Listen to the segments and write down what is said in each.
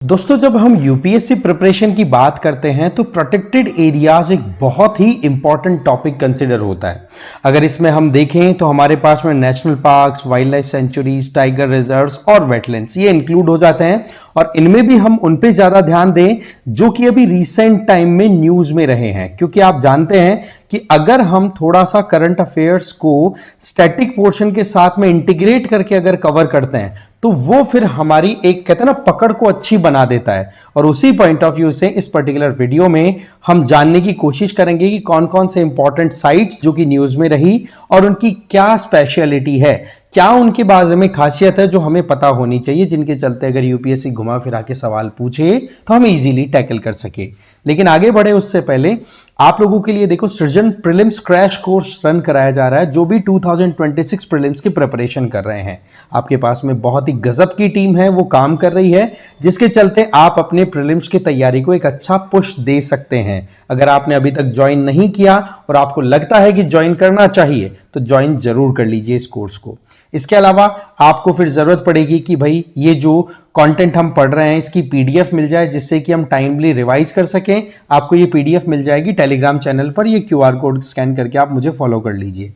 दोस्तों, जब हम यूपीएससी प्रिपरेशन की बात करते हैं तो प्रोटेक्टेड एरियाज एक बहुत ही इंपॉर्टेंट टॉपिक कंसिडर होता है। अगर इसमें हम देखें तो हमारे पास में national parks, wild life sanctuaries, tiger reserves और वेटलैंड्स ये इंक्लूड हो जाते हैं। और इनमें भी हम उन पे ज्यादा ध्यान दें जो कि अभी रिसेंट टाइम में न्यूज में रहे हैं, क्योंकि आप जानते हैं कि अगर हम थोड़ा सा करंट अफेयर्स को स्टैटिक पोर्शन के साथ में इंटीग्रेट करके अगर कवर करते हैं तो वो फिर हमारी एक कहते हैं ना पकड़ को अच्छी बना देता है। और उसी पॉइंट ऑफ व्यू से इस पर्टिकुलर वीडियो में हम जानने की कोशिश करेंगे कि कौन कौन से इंपॉर्टेंट साइट्स जो कि न्यूज में रही और उनकी क्या स्पेशलिटी है, क्या उनके बारे में खासियत है जो हमें पता होनी चाहिए, जिनके चलते अगर यूपीएससी घुमा फिरा के सवाल पूछे तो हम इजीली टैकल कर सके। लेकिन आगे बढ़े उससे पहले आप लोगों के लिए देखो, सृजन प्रीलिम्स क्रैश कोर्स रन कराया जा रहा है जो भी 2026 प्रीलिम्स की प्रिपरेशन कर रहे हैं। आपके पास में बहुत ही गजब की टीम है, वो काम कर रही है, जिसके चलते आप अपने प्रीलिम्स की तैयारी को एक अच्छा पुश दे सकते हैं। अगर आपने अभी तक ज्वाइन नहीं किया और आपको लगता है कि ज्वाइन करना चाहिए तो ज्वाइन जरूर कर लीजिए इस कोर्स को। इसके अलावा आपको फिर जरूरत पड़ेगी कि भाई ये जो कंटेंट हम पढ़ रहे हैं इसकी पीडीएफ मिल जाए, जिससे कि हम टाइमली रिवाइज कर सकें। आपको ये पीडीएफ मिल जाएगी टेलीग्राम चैनल पर, ये क्यूआर कोड स्कैन करके आप मुझे फॉलो कर लीजिए।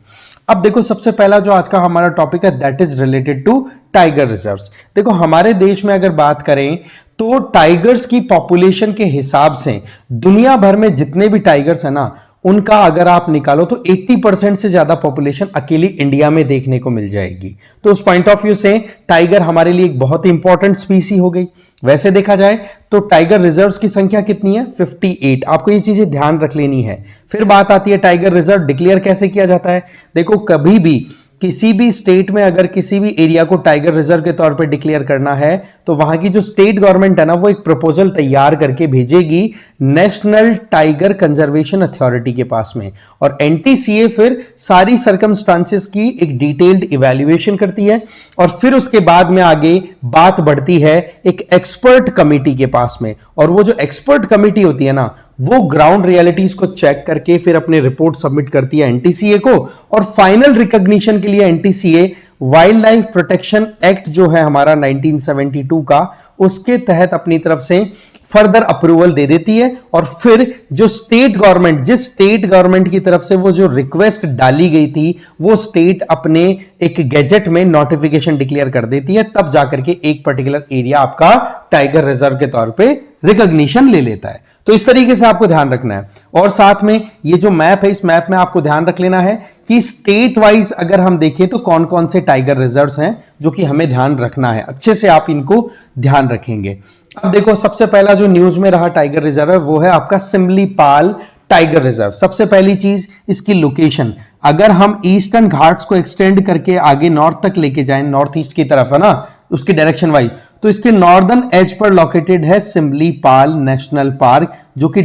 अब देखो, सबसे पहला जो आज का हमारा टॉपिक है that is related to tiger reserves. देखो, हमारे देश में अगर बात करें तो टाइगर्स की पॉपुलेशन के हिसाब से दुनिया भर में जितने भी टाइगर्स है ना, उनका अगर आप निकालो तो 80% से ज्यादा पॉपुलेशन अकेली इंडिया में देखने को मिल जाएगी। तो उस पॉइंट ऑफ व्यू से टाइगर हमारे लिए एक बहुत ही इंपॉर्टेंट स्पीसी हो गई। वैसे देखा जाए तो टाइगर रिजर्व्स की संख्या कितनी है? 58। आपको ये चीजें ध्यान रख लेनी है। फिर बात आती है टाइगर रिजर्व डिक्लेयर कैसे किया जाता है। देखो, कभी भी किसी भी स्टेट में अगर किसी भी एरिया को टाइगर रिजर्व के तौर पे डिक्लेयर करना है तो वहां की जो स्टेट गवर्नमेंट है ना, वो एक प्रपोजल तैयार करके भेजेगी नेशनल टाइगर कंजर्वेशन अथॉरिटी के पास में, और एनटीसीए फिर सारी सर्कमस्टांसेस की एक डिटेल्ड इवैल्यूएशन करती है। और फिर उसके बाद में आगे बात बढ़ती है एक एक्सपर्ट कमिटी के पास में, और वो जो एक्सपर्ट कमिटी होती है ना, वो ग्राउंड रियलिटीज को चेक करके फिर अपने रिपोर्ट सबमिट करती है एनटीसीए को, और फाइनल रिकॉग्निशन के लिए NTCA wild life protection act जो है हमारा 1972 का, उसके तहत अपनी तरफ से फर्दर अप्रूवल दे देती है। और फिर जो स्टेट गवर्नमेंट, जिस स्टेट गवर्नमेंट की तरफ से वो जो रिक्वेस्ट डाली गई थी, वो स्टेट अपने एक गैजेट में नोटिफिकेशन डिक्लेयर कर देती है, तब जाकर के एक पर्टिकुलर एरिया आपका टाइगर रिजर्व के तौर पे रिकॉग्निशन ले लेता है। तो इस तरीके से आपको ध्यान रखना है। और साथ में ये जो मैप है, इस मैप में आपको ध्यान रख लेना है कि स्टेट वाइज अगर हम देखें तो कौन कौन से टाइगर रिजर्व्स हैं जो कि हमें ध्यान रखना है। अच्छे से आप इनको ध्यान रखेंगे। अब देखो, सबसे पहला जो न्यूज में रहा टाइगर रिजर्व है वो है आपका सिमलीपाल टाइगर रिजर्व। सबसे पहली चीज इसकी लोकेशन। अगर हम ईस्टर्न घाट्स को एक्सटेंड करके आगे नॉर्थ तक लेके जाएं, नॉर्थ ईस्ट की तरफ है ना, उसकी डायरेक्शन वाइज, तो इसके नॉर्दर्न एज पर लोकेटेड है सिमलीपाल नेशनल पार्क, जो कि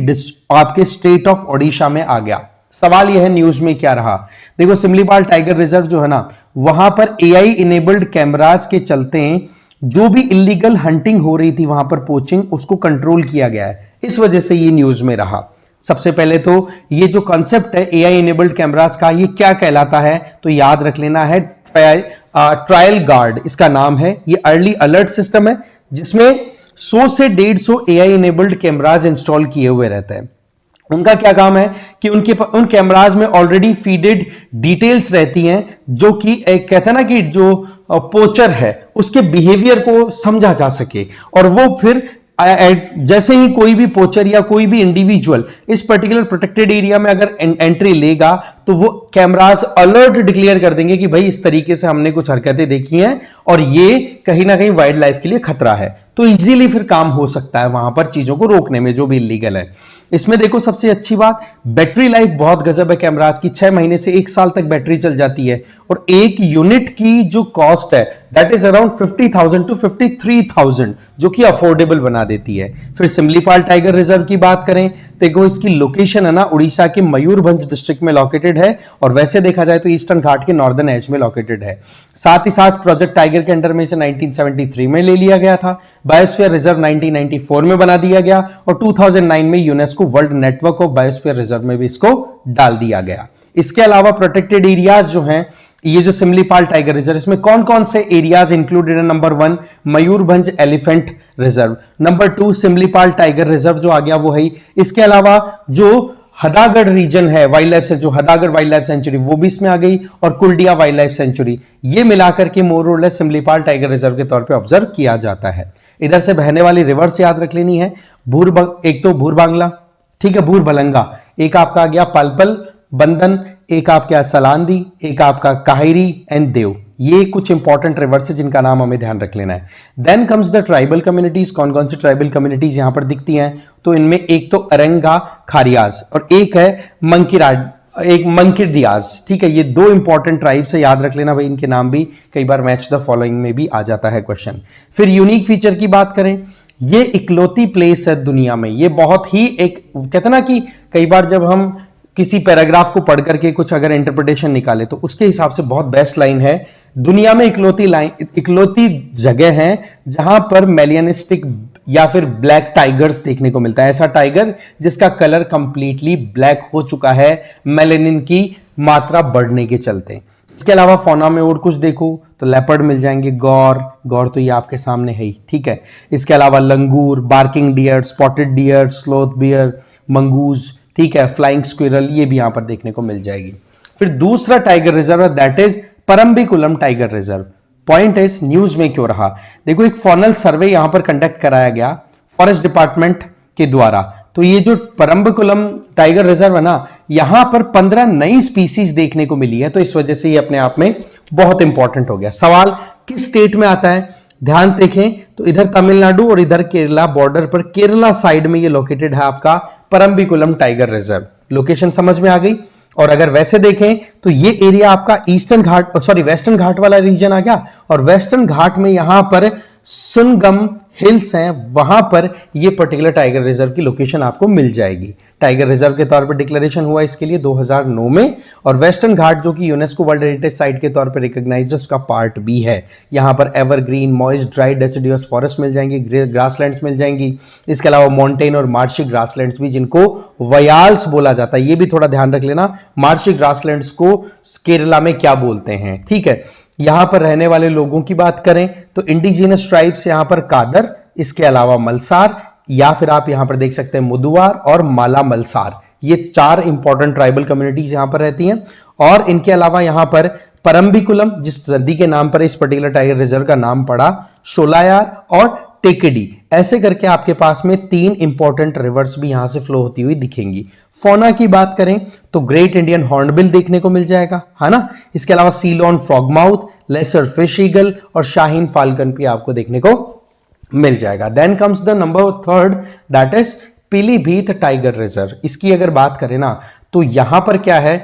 आपके स्टेट ऑफ ओडिशा में आ गया। सवाल यह है न्यूज में क्या रहा। देखो, सिमलीपाल टाइगर रिजर्व जो है ना, वहां पर एआई इनेबल्ड कैमरास के चलते जो भी इलीगल हंटिंग हो रही थी वहां पर, पोचिंग, उसको कंट्रोल किया गया है। इस वजह से ये न्यूज में रहा। सबसे पहले तो ये जो कॉन्सेप्ट है एआई इनेबल्ड कैमरास का, ये क्या कहलाता है तो याद रख लेना है ट्रायल गार्ड इसका नाम है। ये अर्ली अलर्ट सिस्टम है जिसमें 100 से 150 एआई इनेबल्ड कैमरास इंस्टॉल किए हुए रहते हैं। उनका क्या काम है कि उन कैमराज में ऑलरेडी फीडेड डिटेल्स रहती हैं, जो कि एक कहते हैं ना कि जो पोचर है उसके बिहेवियर को समझा जा सके, और वो फिर जैसे ही कोई भी पोचर या कोई भी इंडिविजुअल इस पर्टिकुलर प्रोटेक्टेड एरिया में अगर एंट्री लेगा तो वो कैमरास अलर्ट डिक्लेयर कर देंगे कि भाई इस तरीके से हमने कुछ हरकतें देखी हैं और ये कहीं ना कहीं वाइल्ड लाइफ के लिए खतरा है। तो इजीली फिर काम हो सकता है वहां पर चीजों को रोकने में जो भी इलीगल है। इसमें देखो, सबसे अच्छी बात, बैटरी लाइफ बहुत गजब है कैमरास की। 6 महीने से 1 साल तक बैटरी चल जाती है, और एक यूनिट की जो कॉस्ट है दैट इज अराउंड 50,000 टू 53,000, जो कि अफोर्डेबल बना देती है। फिर सिमलीपाल टाइगर रिजर्व की बात करें, देखो इसकी लोकेशन है ना उड़ीसा के मयूरभंज डिस्ट्रिक्ट में लोकेटेड है, और वैसे देखा जाए तो ईस्टर्न घाट के नॉर्दर्न एज में लोकेटेड है। साथ ही साथ प्रोजेक्ट टाइगर के अंडर में से 1973 में ले लिया गया था, बायोस्फीयर रिजर्व 1994 में बना दिया गया, और 2009 में UNESCO world network of biosphere reserve में भी इसको डाल दिया गया। इसके अलावा प्रोटेक्टेड एरियाज जो हैं, ये जो सिमलीपाल टाइगर रिजर्व, इसमें कौन कौन से एरियाज इंक्लूडेड है? Number 1 Mayurbhanj elephant reserve, number 2 Similipal tiger reserve जो आ गया वो है। इसके अलावा जो हदागढ़ रीजन है वाइल्ड लाइफ से, जो हदागढ़ वाइल्ड लाइफ सेंचुरी वो भी इसमें आ गई, और कुलडिया वाइल्ड लाइफ सेंचुरी, ये मिलाकर के मोर और लेस सिमलीपाल टाइगर रिजर्व के तौर पे ऑब्जर्व किया जाता है। इधर से बहने वाली रिवर्स याद रख लेनी है, एक तो भूरबांगला, ठीक है, भूरबलंगा, एक आपका आ गया पलपल बंदन, एक आपका सलांदी, एक आपका काहिरी एंड देव। ये कुछ इंपॉर्टेंट रिवर्स है जिनका नाम हमें ध्यान रख लेना है। Then comes the tribal communities. कौन कौन सी ट्राइबल कम्युनिटीज यहां पर दिखती हैं? तो इनमें एक तो अरंगा खारियाज और एक है मंकिरदियाज, ठीक है। ये दो इंपॉर्टेंट ट्राइब्स है, याद रख लेना भाई, इनके नाम भी कई बार मैच द फॉलोइंग में भी आ जाता है क्वेश्चन। फिर यूनिक फीचर की बात करें, ये इकलौती प्लेस है दुनिया में, ये बहुत ही एक कहते ना कि कई बार जब हम किसी पैराग्राफ को पढ़ करके कुछ अगर इंटरप्रिटेशन निकाले तो उसके हिसाब से बहुत बेस्ट लाइन है, दुनिया में इकलौती जगह है जहां पर मेलियनिस्टिक या फिर ब्लैक टाइगर्स देखने को मिलता है। ऐसा टाइगर जिसका कलर कंप्लीटली ब्लैक हो चुका है मेलेनिन की मात्रा बढ़ने के चलते। इसके अलावा फौना में और कुछ देखो तो लेपर्ड मिल जाएंगे, गौर तो ये आपके सामने है ही, ठीक है। इसके अलावा लंगूर, barking deer, spotted deer, sloth bear, mongoose, ठीक है, फ्लाइंग स्क्विरल, ये भी यहां पर देखने को मिल जाएगी। फिर दूसरा टाइगर रिजर्व है, that is Parambikulam tiger reserve. Point is news में क्यों रहा, देखो एक फॉनल सर्वे यहां पर कंडक्ट कराया गया फॉरेस्ट डिपार्टमेंट के द्वारा, तो ये जो परम्बिकुलम टाइगर रिजर्व है ना, यहां पर 15 नई स्पीसीज देखने को मिली है, तो इस वजह से ये अपने आप में बहुत इंपॉर्टेंट हो गया। सवाल किस स्टेट में आता है, ध्यान देखें तो इधर तमिलनाडु और इधर केरला बॉर्डर पर, केरला साइड में ये लोकेटेड है आपका परम्बिकुलम टाइगर रिजर्व। लोकेशन समझ में आ गई। और अगर वैसे देखें तो ये एरिया आपका वेस्टर्न घाट वाला रीजन आ गया, और वेस्टर्न घाट में यहां पर सुनगम हिल्स हैं, वहां पर ये पर्टिकुलर टाइगर रिजर्व की लोकेशन आपको मिल जाएगी। टाइगर रिजर्व के तौर पर डिक्लेरेशन हुआ इसके लिए 2009 में, और वेस्टर्न घाट जो कि यूनेस्को वर्ल्ड हेरिटेज साइट के तौर पर रिकॉग्नाइज्ड, उसका पार्ट भी है। यहां पर evergreen, moist, dry deciduous forest मिल जाएंगी, ग्रासलैंड्स मिल जाएंगी। इसके अलावा माउंटेन और मार्शी ग्रासलैंड्स भी, जिनको वयाल्स बोला जाता है, ये भी थोड़ा ध्यान रख लेना, मार्शी ग्रासलैंड्स को केरला में क्या बोलते हैं, ठीक है। यहां पर रहने वाले लोगों की बात करें तो इंडिजिनस ट्राइब्स यहां पर कादर, इसके अलावा मलसार, या फिर आप यहां पर देख सकते हैं मुदुवार और माला मलसार, ये 4 इंपॉर्टेंट ट्राइबल कम्युनिटीज यहां पर रहती हैं। और इनके अलावा यहां पर परम्बिकुलम, जिस नदी के नाम पर इस पर्टिकुलर टाइगर रिजर्व का नाम पड़ा, शोलायार और टेकेडी, ऐसे करके आपके पास में 3 इंपॉर्टेंट रिवर्स भी यहां से फ्लो होती हुई दिखेंगी। फौना की बात करें तो ग्रेट इंडियन हॉर्नबिल देखने को मिल जाएगा, है ना। इसके अलावा Ceylon frogmouth, lesser fish eagle और शाहीन फाल्कन भी आपको देखने को मिल जाएगा। Then comes the number 3, that is Pilibhit tiger reserve. इसकी अगर बात करें ना तो यहां पर क्या है,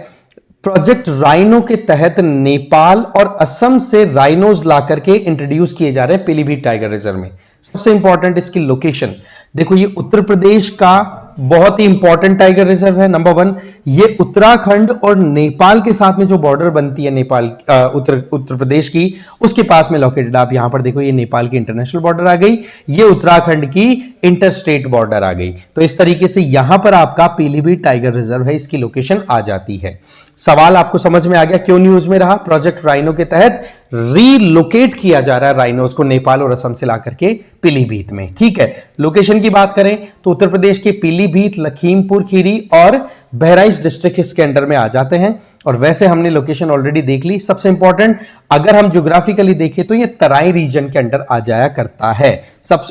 प्रोजेक्ट राइनो के तहत नेपाल और असम से राइनोज ला करके इंट्रोड्यूस किए जा रहे हैं पीलीभीत टाइगर रिजर्व में। सबसे इंपॉर्टेंट इसकी लोकेशन देखो, ये उत्तर प्रदेश का बहुत ही इंपॉर्टेंट टाइगर रिजर्व है। नंबर 1, ये उत्तराखंड और नेपाल के साथ में जो बॉर्डर बनती है नेपाल उत्तर प्रदेश की, उसके पास में लोकेटेड। आप यहां पर देखो, ये नेपाल की इंटरनेशनल बॉर्डर आ गई, ये उत्तराखंड की इंटरस्टेट बॉर्डर आ गई। तो इस तरीके से यहां पर आपका पीलीभीत टाइगर रिजर्व है, इसकी लोकेशन आ जाती है। सवाल आपको समझ में आ गया क्यों न्यूज में रहा। प्रोजेक्ट राइनो के तहत रीलोकेट किया जा रहा है राइनोज को नेपाल और असम से ला करके पीलीभीत में, ठीक है। लोकेशन की बात करें तो उत्तर प्रदेश के पीलीभीत, लखीमपुर खीरी और बहराइच डिस्ट्रिक्ट इसके अंडर में आ जाते हैं। और वैसे हमने लोकेशन ऑलरेडी देख ली। सबसे इंपॉर्टेंट अगर हम ज्योग्राफिकली देखें तो ये तराई रीजन के अंडर आ जाया करता है।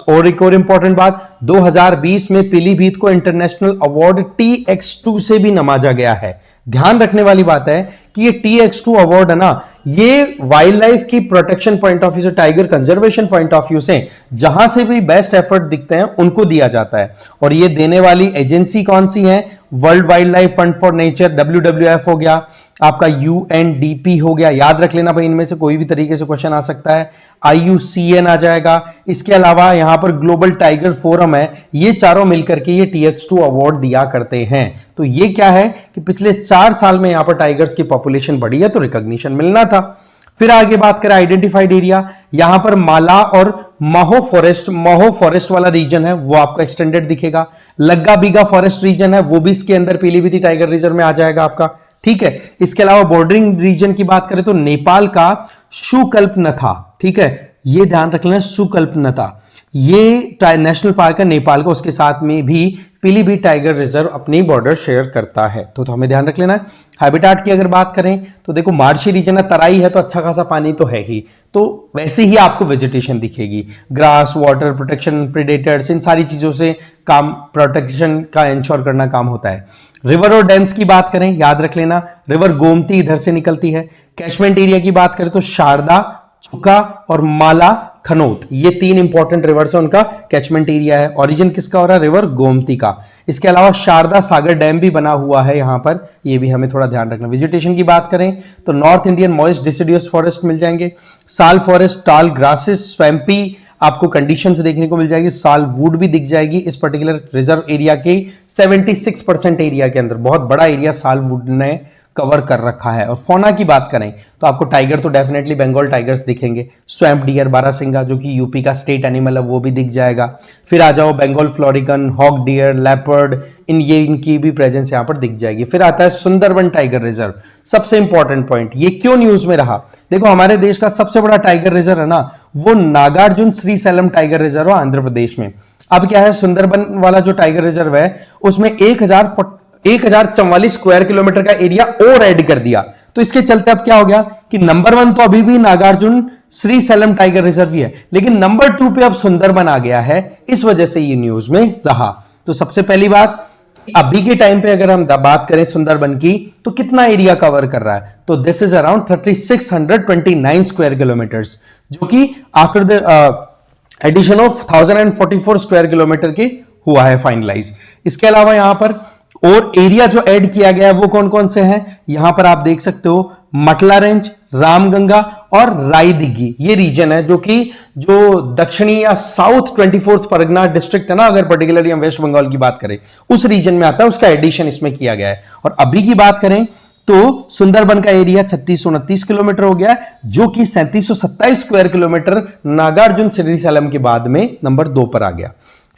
और एक और इंपॉर्टेंट बात, 2020 में पीलीभीत को इंटरनेशनल अवार्ड TX2 से भी नवाजा गया है। ध्यान रखने वाली बात है कि ये TX2 अवार्ड है ना, ये वाइल्ड लाइफ की प्रोटेक्शन पॉइंट ऑफ व्यू से, tiger conservation point of view से जहां से भी बेस्ट एफर्ट दिखते हैं उनको दिया जाता है। और ये देने वाली एजेंसी कौन सी है? World wild life fund for nature, WWF हो गया, आपका UNDP हो गया। याद रख लेना भाई, इनमें से कोई भी तरीके से क्वेश्चन आ सकता है। IUCN आ जाएगा। इसके अलावा यहां पर ग्लोबल टाइगर फोरम है। ये चारों मिलकर के ये TX2 अवार्ड दिया करते हैं। तो ये क्या है कि पिछले 4 साल में यहां पर टाइगर्स की पॉपुलेशन बढ़ी है, तो रिकॉग्निशन मिलना था। फिर आगे बात करें आइडेंटिफाइड एरिया, यहां पर माला और महो फॉरेस्ट वाला रीजन है, वो आपको एक्सटेंडेड दिखेगा। लग्गा बीगा फॉरेस्ट रीजन है, वो भी इसके अंदर पीलीभीत टाइगर रिजर्व में आ जाएगा आपका, ठीक है। इसके अलावा बॉर्डरिंग रीजन की बात करें तो नेपाल का शुकल्पनथा, ठीक है, ये ध्यान रख लेना, शुकल्पनथा ये नेशनल पार्क है नेपाल का, उसके साथ में भी पीलीभीत टाइगर रिजर्व अपनी बॉर्डर शेयर करता है, तो हमें ध्यान रख लेना है। हैबिटाट की अगर बात करें तो देखो मार्शी रीजन है, तराई है तो अच्छा खासा पानी तो है ही, तो वैसे ही आपको वेजिटेशन दिखेगी, ग्रास, वाटर प्रोटेक्शन, प्रेडेटर्स, इन सारी चीजों से काम, प्रोटेक्शन का इंश्योर करना काम होता है। रिवर और डैम्स की बात करें, याद रख लेना, रिवर गोमती इधर से निकलती है। कैचमेंट एरिया की बात करें तो शारदा, चुका और माला खनौत, ये तीन इंपॉर्टेंट रिवर्स है, उनका कैचमेंट एरिया है। ओरिजिन किसका हो रहा है? रिवर गोमती का। इसके अलावा शारदा सागर डैम भी बना हुआ है यहां पर, ये भी हमें थोड़ा ध्यान रखना। वेजिटेशन की बात करें तो north Indian moist deciduous forest मिल जाएंगे, साल फॉरेस्ट, टाल ग्रासेस, स्वैम्पी आपको कंडीशंस देखने को मिल जाएगी, साल वुड भी दिख जाएगी इस पर्टिकुलर रिजर्व एरिया के 76% एरिया के अंदर, बहुत बड़ा एरिया साल वुड ने कवर कर रखा है। और फोना की बात करें तो आपको टाइगर तो डेफिनेटली बंगाल टाइगर्स दिखेंगे, स्वैम्प डियर, बारासिंगा जो कि यूपी का स्टेट एनिमल है वो भी दिख जाएगा। फिर आ जाओ Bengal florican, hog deer, leopard, इनकी भी प्रेजेंस यहां पर दिख जाएगी। फिर आता है सुंदरबन टाइगर रिजर्व, सबसे इंपॉर्टेंट पॉइंट, ये क्यों न्यूज में रहा? देखो हमारे देश का सबसे बड़ा टाइगर रिजर्व है ना, वो नागार्जुन श्रीशैलम टाइगर रिजर्व है आंध्र प्रदेश में। अब क्या है, सुंदरबन वाला जो टाइगर रिजर्व है उसमें 1044 स्क्वायर किलोमीटर का एरिया और ऐड कर दिया, तो इसके चलते अब क्या हो गया कि नंबर 1 तो अभी भी नागार्जुन श्रीशैलम टाइगर रिजर्व ही है, लेकिन नंबर 2 पे अब सुंदरबन आ गया है, इस वजह से ये न्यूज में रहा। तो सबसे पहली बात, अभी के टाइम पे अगर हम बात करें सुंदरबन की तो कितना एरिया कवर कर रहा है, तो this is around 3629 square kilometres, जो कि after the addition of 1044 square kilometre के हुआ है फाइनलाइज। इसके अलावा यहां पर और एरिया जो ऐड किया गया है वो कौन कौन से हैं, यहां पर आप देख सकते हो, मटला रेंज, रामगंगा और राय दिघी, ये रीजन है जो दक्षिणी या साउथ 24th परगना डिस्ट्रिक्ट है ना, अगर पर्टिकुलरली हम वेस्ट बंगाल की बात करें उस रीजन में आता है, उसका एडिशन इसमें किया गया है। और अभी की बात करें तो सुंदरबन का एरिया 3629 किलोमीटर हो गया, जो कि 3727 स्क्वायर किलोमीटर नागार्जुन श्रीशैलम के बाद में नंबर 2 पर आ गया।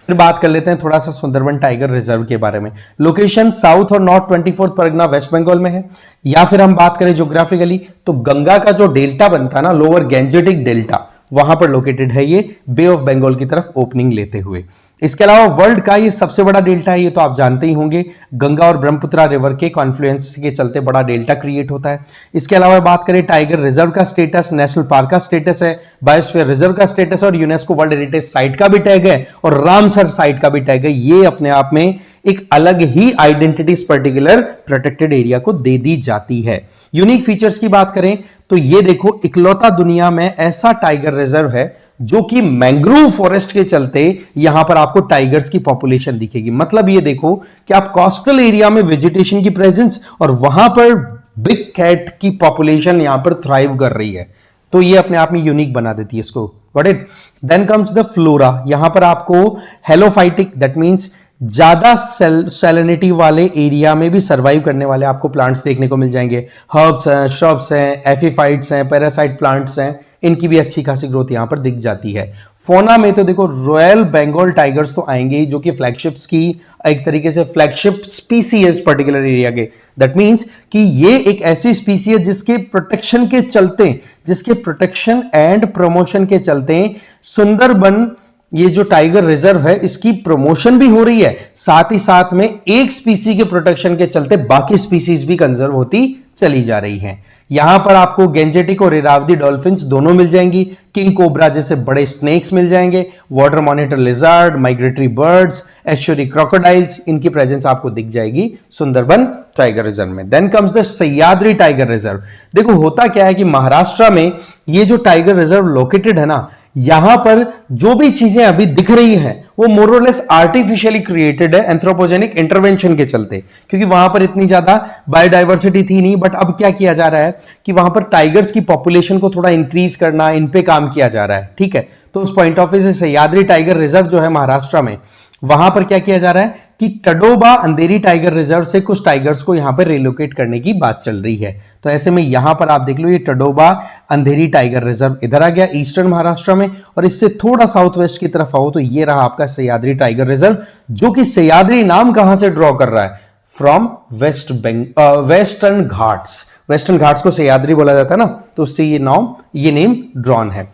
फिर बात कर लेते हैं थोड़ा सा सुंदरबन टाइगर रिजर्व के बारे में। लोकेशन साउथ और north 24th Pargana West Bengal में है, या फिर हम बात करें ज्योग्राफिकली तो गंगा का जो डेल्टा बनता है ना, लोअर गैंजेटिक डेल्टा, वहां पर लोकेटेड है ये, बे ऑफ बंगाल की तरफ ओपनिंग लेते हुए। इसके अलावा वर्ल्ड का ये सबसे बड़ा डेल्टा है, ये तो आप जानते ही होंगे, गंगा और ब्रह्मपुत्रा रिवर के कॉन्फ्लुएंस के चलते बड़ा डेल्टा क्रिएट होता है। इसके अलावा बात करें टाइगर रिजर्व का स्टेटस, नेशनल पार्क का स्टेटस है, बायोस्फीयर रिजर्व का स्टेटस और यूनेस्को वर्ल्ड हेरिटेज साइट का भी टैग है और रामसर साइट का भी टैग है। ये अपने आप में एक अलग ही आइडेंटिटी इस पर्टिकुलर प्रोटेक्टेड एरिया को दे दी जाती है। यूनिक फीचर्स की बात करें तो ये देखो, इकलौता दुनिया में ऐसा टाइगर रिजर्व है जो कि मैंग्रोव फॉरेस्ट के चलते यहां पर आपको टाइगर्स की पॉपुलेशन दिखेगी। मतलब ये देखो कि आप कोस्टल एरिया में वेजिटेशन की प्रेजेंस और वहां पर बिग कैट की पॉपुलेशन यहां पर थ्राइव कर रही है, तो ये अपने आप में यूनिक बना देती है इसको। Got it? Then comes the flora, यहां पर आपको हेलोफाइटिक, दैट मींस ज्यादा सैलिनिटी वाले एरिया में भी सर्वाइव करने वाले आपको प्लांट्स देखने को मिल जाएंगे। हर्ब्स हैं, श्रब्स हैं, एफिफाइट्स हैं, पैरासाइट प्लांट्स हैं, इनकी भी अच्छी खासी ग्रोथ यहां पर दिख जाती है। फोना में तो देखो रॉयल बंगाल टाइगर्स तो आएंगे ही, जो कि फ्लैगशिप्स की एक तरीके से फ्लैगशिप स्पीसीज पर्टिकुलर एरिया के। दैट मींस कि ये एक ऐसी स्पीसीज जिसके प्रोटेक्शन के चलते, जिसके प्रोटेक्शन एंड प्रमोशन के चलते सुंदरबन, ये जो टाइगर रिजर्व है, इसकी प्रमोशन भी हो रही है, साथ ही साथ में एक स्पीसी के प्रोटेक्शन के चलते बाकी स्पीसीज भी कंजर्व होती चली जा रही हैं। यहां पर आपको गेंजेटिक और इरावदी डॉल्फिन्स दोनों मिल जाएंगी, किंग कोबरा जैसे बड़े स्नेक्स मिल जाएंगे, water monitor lizard, migratory birds, estuary crocodiles, इनकी प्रेजेंस आपको दिख जाएगी सुंदरबन टाइगर रिजर्व में। Then comes the Sahyadri tiger reserve. देखो होता क्या है कि महाराष्ट्र में ये जो टाइगर रिजर्व लोकेटेड है ना, यहां पर जो भी चीजें अभी दिख रही हैं वो मोरलेस आर्टिफिशियली क्रिएटेड है एंथ्रोपोजेनिक इंटरवेंशन के चलते, क्योंकि वहां पर इतनी ज्यादा बायोडाइवर्सिटी थी नहीं। बट अब क्या किया जा रहा है कि वहां पर टाइगर्स की पॉपुलेशन को थोड़ा इंक्रीज करना, इन पे काम किया जा रहा है, ठीक है। तो उस पॉइंट ऑफ व्यू से सह्याद्री टाइगर रिजर्व जो है महाराष्ट्र में, वहां पर क्या किया जा रहा है कि टडोबा अंधेरी टाइगर रिजर्व से कुछ टाइगर्स को यहां पर रिलोकेट करने की बात चल रही है। तो ऐसे में यहां पर आप देख लो, ये टडोबा अंधेरी टाइगर रिजर्व इधर आ गया ईस्टर्न महाराष्ट्र में, और इससे थोड़ा साउथ वेस्ट की तरफ आओ तो ये रहा आपका सह्याद्री टाइगर रिजर्व, जो कि सह्याद्री नाम कहां से ड्रॉ कर रहा है, from western Ghats. Western Ghats को सह्याद्री बोला जाता है ना, तो उससे ये नेम ड्रॉन है।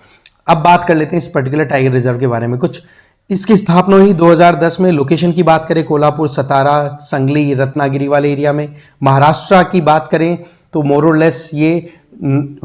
अब बात कर लेते हैं इस पर्टिकुलर टाइगर रिजर्व के बारे में कुछ। इसकी स्थापना हुई 2010 में। लोकेशन की बात करें कोल्हापुर, सतारा, संगली, रत्नागिरी वाले एरिया में। महाराष्ट्र की बात करें तो मोरलेस ये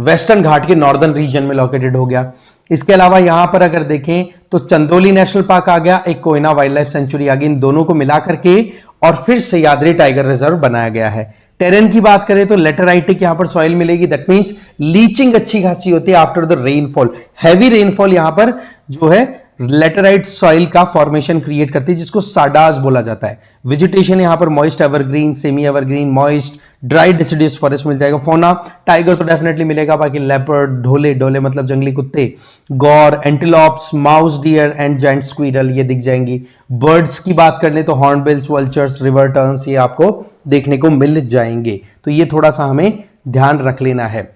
वेस्टर्न घाट के नॉर्दर्न रीजन में लोकेटेड हो गया। इसके अलावा यहां पर अगर देखें तो चंदोली नेशनल पार्क आ गया, एक कोयना वाइल्ड लाइफ सेंचुरी आ गई। इन दोनों को मिला करके और फिर सह्याद्री टाइगर रिजर्व बनाया गया है। टेरेन की बात करें तो लेटराइटिक यहां पर सॉइल मिलेगी, दैट मींस लीचिंग अच्छी खासी होती है after the rainfall. Heavy rainfall यहां पर जो है लेटराइट सॉइल का फॉर्मेशन क्रिएट करती है, जिसको साडास बोला जाता है। वेजिटेशन यहां पर moist evergreen, semi evergreen, moist, dry deciduous forest मिल जाएगा। फोना टाइगर तो डेफिनेटली मिलेगा, बाकी लेपर्ड, ढोले, ढोले मतलब जंगली कुत्ते, गौर, antelopes, mouse deer and giant squirrel ये दिख जाएंगी। बर्ड्स की बात कर ले तो हॉर्नबिल्स, वल्चर्स, रिवर टर्न्स ये आपको देखने को मिल जाएंगे। तो ये थोड़ा सा हमें ध्यान रख लेना है।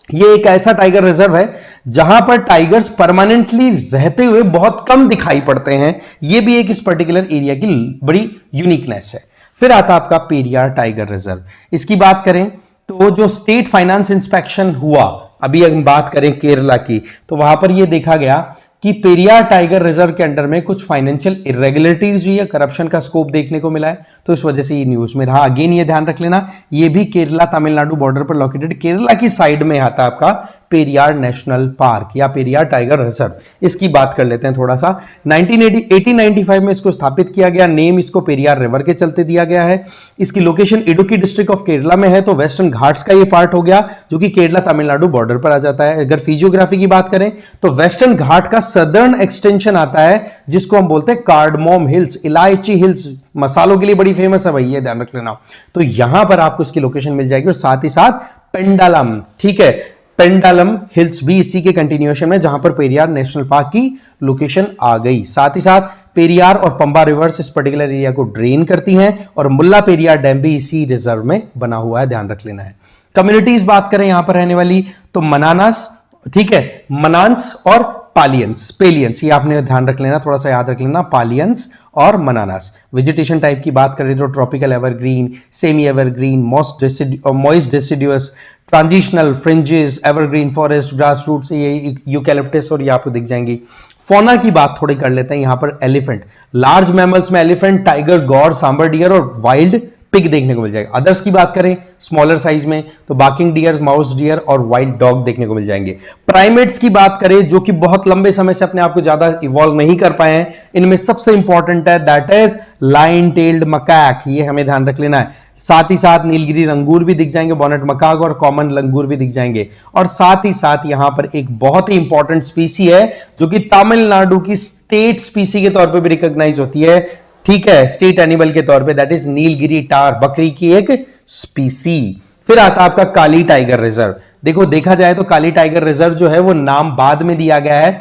ये एक ऐसा टाइगर रिजर्व है जहां पर टाइगर्स परमानेंटली रहते हुए बहुत कम दिखाई पड़ते हैं। ये भी एक इस पर्टिकुलर एरिया की बड़ी यूनिकनेस है। फिर आता आपका पेरियार टाइगर रिजर्व। इसकी बात करें तो जो स्टेट फाइनेंस इंस्पेक्शन हुआ, अभी हम बात करें केरला की, तो वहां पर यह देखा गया कि पेरियार टाइगर रिजर्व के अंडर में कुछ फाइनेंशियल इरेगुलरिटीज हुई है, करप्शन का स्कोप देखने को मिला है, तो इस वजह से ये न्यूज में रहा। अगेन ये ध्यान रख लेना, ये भी केरला तमिलनाडु बॉर्डर पर लोकेटेड, केरला की साइड में आता है आपका पेरियार नेशनल पार्क या पेरियार टाइगर रिजर्व। इसकी बात कर लेते हैं थोड़ा सा। 1895 में इसको स्थापित किया गया। नेम इसको पेरियार रिवर के चलते दिया गया है। इसकी location Idukki district of Kerala में है, तो वेस्टर्न घाट्स का ये पार्ट हो गया जो कि केरला तमिलनाडु बॉर्डर पर आ जाता है। अगर फिजियोग्राफी की बात करें तो वेस्टर्न घाट का सदर्न एक्सटेंशन आता है जिसको हम बोलते हैं कार्डमोम हिल्स, इलायची हिल्स, मसालों के लिए बड़ी फेमस है भाई, ये ध्यान रख लेना। तो यहां पर आपको इसकी लोकेशन मिल जाएगी और साथ ही साथ पेंडालम, ठीक है, पेंडालम हिल्स भी इसी के कंटिन्यूएशन में, जहां पर पेरियार नेशनल पार्क की लोकेशन आ गई। साथ ही साथ पेरियार और पंबा रिवर्स इस पर्टिकुलर एरिया को ड्रेन करती हैं और मुल्ला पेरियार डैम भी इसी रिजर्व में बना हुआ है, ध्यान रख लेना है। कम्युनिटीज बात करें यहां पर रहने वाली तो मनानास, ठीक है, मनान्स और पालियंस, पेलियंस, ये आपने ध्यान रख लेना, थोड़ा सा याद रख लेना, पालियंस और मनानास। वेजिटेशन टाइप की बात करें तो tropical evergreen, semi evergreen, moist deciduous, transitional, fringes, evergreen forest, grass roots, ये यूकैलिप्टस और ये आपको दिख जाएंगी। फौना की बात थोड़ी कर लेते हैं। यहां पर एलिफेंट, लार्ज मैमल्स में एलिफेंट, टाइगर, गौर, सांबर डियर और वाइल्ड पिग देखने को मिल जाएगा। अदर्स की बात करें स्मॉलर साइज में तो बाकिंग डियर, माउस डियर और वाइल्ड डॉग देखने को मिल जाएंगे। प्राइमेट्स की बात करें जो कि बहुत लंबे समय से अपने आप को ज्यादा इवॉल्व नहीं कर पाए हैं, इनमें सबसे इंपॉर्टेंट है that is line tailed macaque, ये हमें ध्यान रख लेना है। साथ ही साथ नीलगिरी लंगूर भी दिख जाएंगे, बॉनेट मकाक और कॉमन लंगूर भी दिख जाएंगे। और साथ ही साथ यहां पर एक बहुत ही इंपॉर्टेंट स्पीसी है जो कि तमिलनाडु की स्टेट स्पीसी के तौर पर भी रिकॉग्नाइज होती है, ठीक है, स्टेट एनिमल के तौर पे, दैट इज नीलगिरी टार, बकरी की एक स्पीसी। फिर आता आपका काली टाइगर रिजर्व। देखो देखा जाए तो काली टाइगर रिजर्व जो है वो नाम बाद में दिया गया है,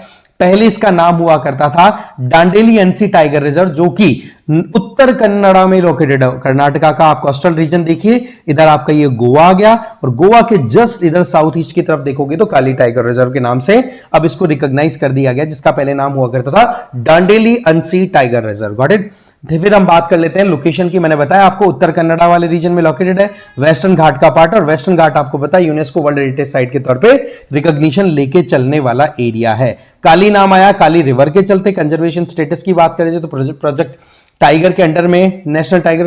पहले इसका नाम हुआ करता था डांडेली एनसी टाइगर रिजर्व, जो कि उत्तर कन्नड़ा में लोकेटेड है। कर्नाटका का आप कोस्टल रीजन देखिए, इधर आपका ये गोवा आ गया और गोवा के जस्ट इधर साउथ ईस्ट की तरफ देखोगे तो काली टाइगर रिजर्व के नाम से अब इसको रिकॉग्नाइज कर दिया गया, जिसका पहले नाम हुआ करता था Dandeli NC tiger reserve. Got it. फिर हम बात कर लेते हैं लोकेशन की। मैंने बताया आपको उत्तर कन्नड़ा वाले रीजन में लोकेटेड है, वेस्टर्न घाट का पार्ट, और वेस्टर्न घाट आपको पता है यूनेस्को वर्ल्ड हेरिटेज साइट के तौर पे रिकॉग्निशन लेके चलने वाला एरिया है। काली नाम आया काली रिवर के चलते। कंजर्वेशन स्टेटस की बात करें तो प्रोजेक्ट टाइगर के अंडर में नेशनल टाइगर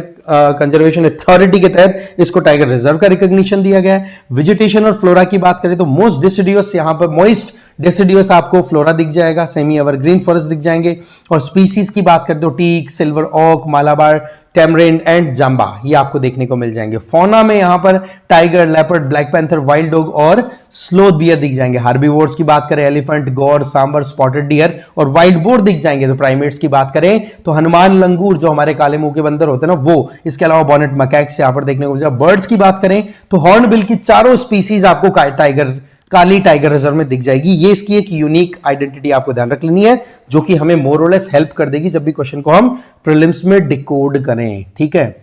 कंजर्वेशन अथॉरिटी के तहत इसको टाइगर रिजर्व का रिकॉग्निशन दिया गया है। वेजिटेशन और फ्लोरा की बात करें तो मोस्ट डेसिडियस, यहां पर मॉइस्ट डेसिडियस आपको फ्लोरा दिख जाएगा, सेमी एवरग्रीन फॉरेस्ट दिख जाएंगे। और स्पीसीज की बात करें तो teak, silver oak, Malabar, tamarind and जाम्बा, ये आपको देखने को मिल जाएंगे। फौना में यहां पर tiger, leopard, black panther, wild dog और स्लोथ बियर दिख जाएंगे। हार्बीवोर्स की बात करें एलिफेंट, गौर, सांबर, स्पॉटेड डियर और वाइल्ड बोर दिख जाएंगे। तो प्राइमेट्स की बात करें तो हनुमान लंगूर जो हमारे काले मुंह के बंदर होते हैं ना वो, इसके अलावा बॉनेट मकैक्स यहां पर देखने को मिल जाएगा। बर्ड्स की बात करें तो हॉर्नबिल की चारों स्पीसीज आपको काली टाइगर रिजर्व में दिख जाएगी। ये इसकी एक यूनिक आइडेंटिटी आपको ध्यान रख लेनी है, जो कि हमें मोर और लेस हेल्प कर देगी जब भी क्वेश्चन को हम प्रीलिम्स में डिकोड करें, ठीक है।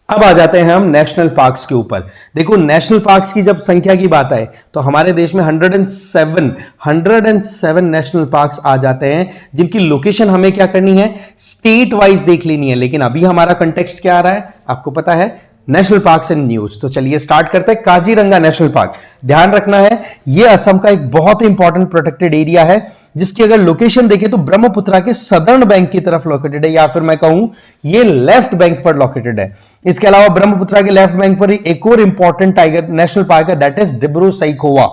अब आ जाते हैं हम नेशनल पार्क्स के ऊपर। देखो, नेशनल पार्क्स की जब संख्या की बात आए तो हमारे देश में 107 नेशनल पार्क्स आ जाते हैं, जिनकी लोकेशन हमें क्या करनी है, स्टेट वाइज देख लेनी है। लेकिन अभी हमारा कंटेक्स्ट क्या आ रहा है, आपको पता है, नेशनल पार्क्स एंड न्यूज। तो चलिए स्टार्ट करते हैं। काजीरंगा नेशनल पार्क, ध्यान रखना है, यह असम का एक बहुत ही इंपॉर्टेंट प्रोटेक्टेड एरिया है, जिसकी अगर लोकेशन देखें तो ब्रह्मपुत्रा के सदर्न बैंक की तरफ लोकेटेड है, या फिर मैं कहूं ये लेफ्ट बैंक पर लोकेटेड है। इसके अलावा ब्रह्मपुत्रा के लेफ्ट बैंक पर ही एक और इंपॉर्टेंट टाइगर नेशनल पार्क है, दैट इज डिब्रू सैखोवा।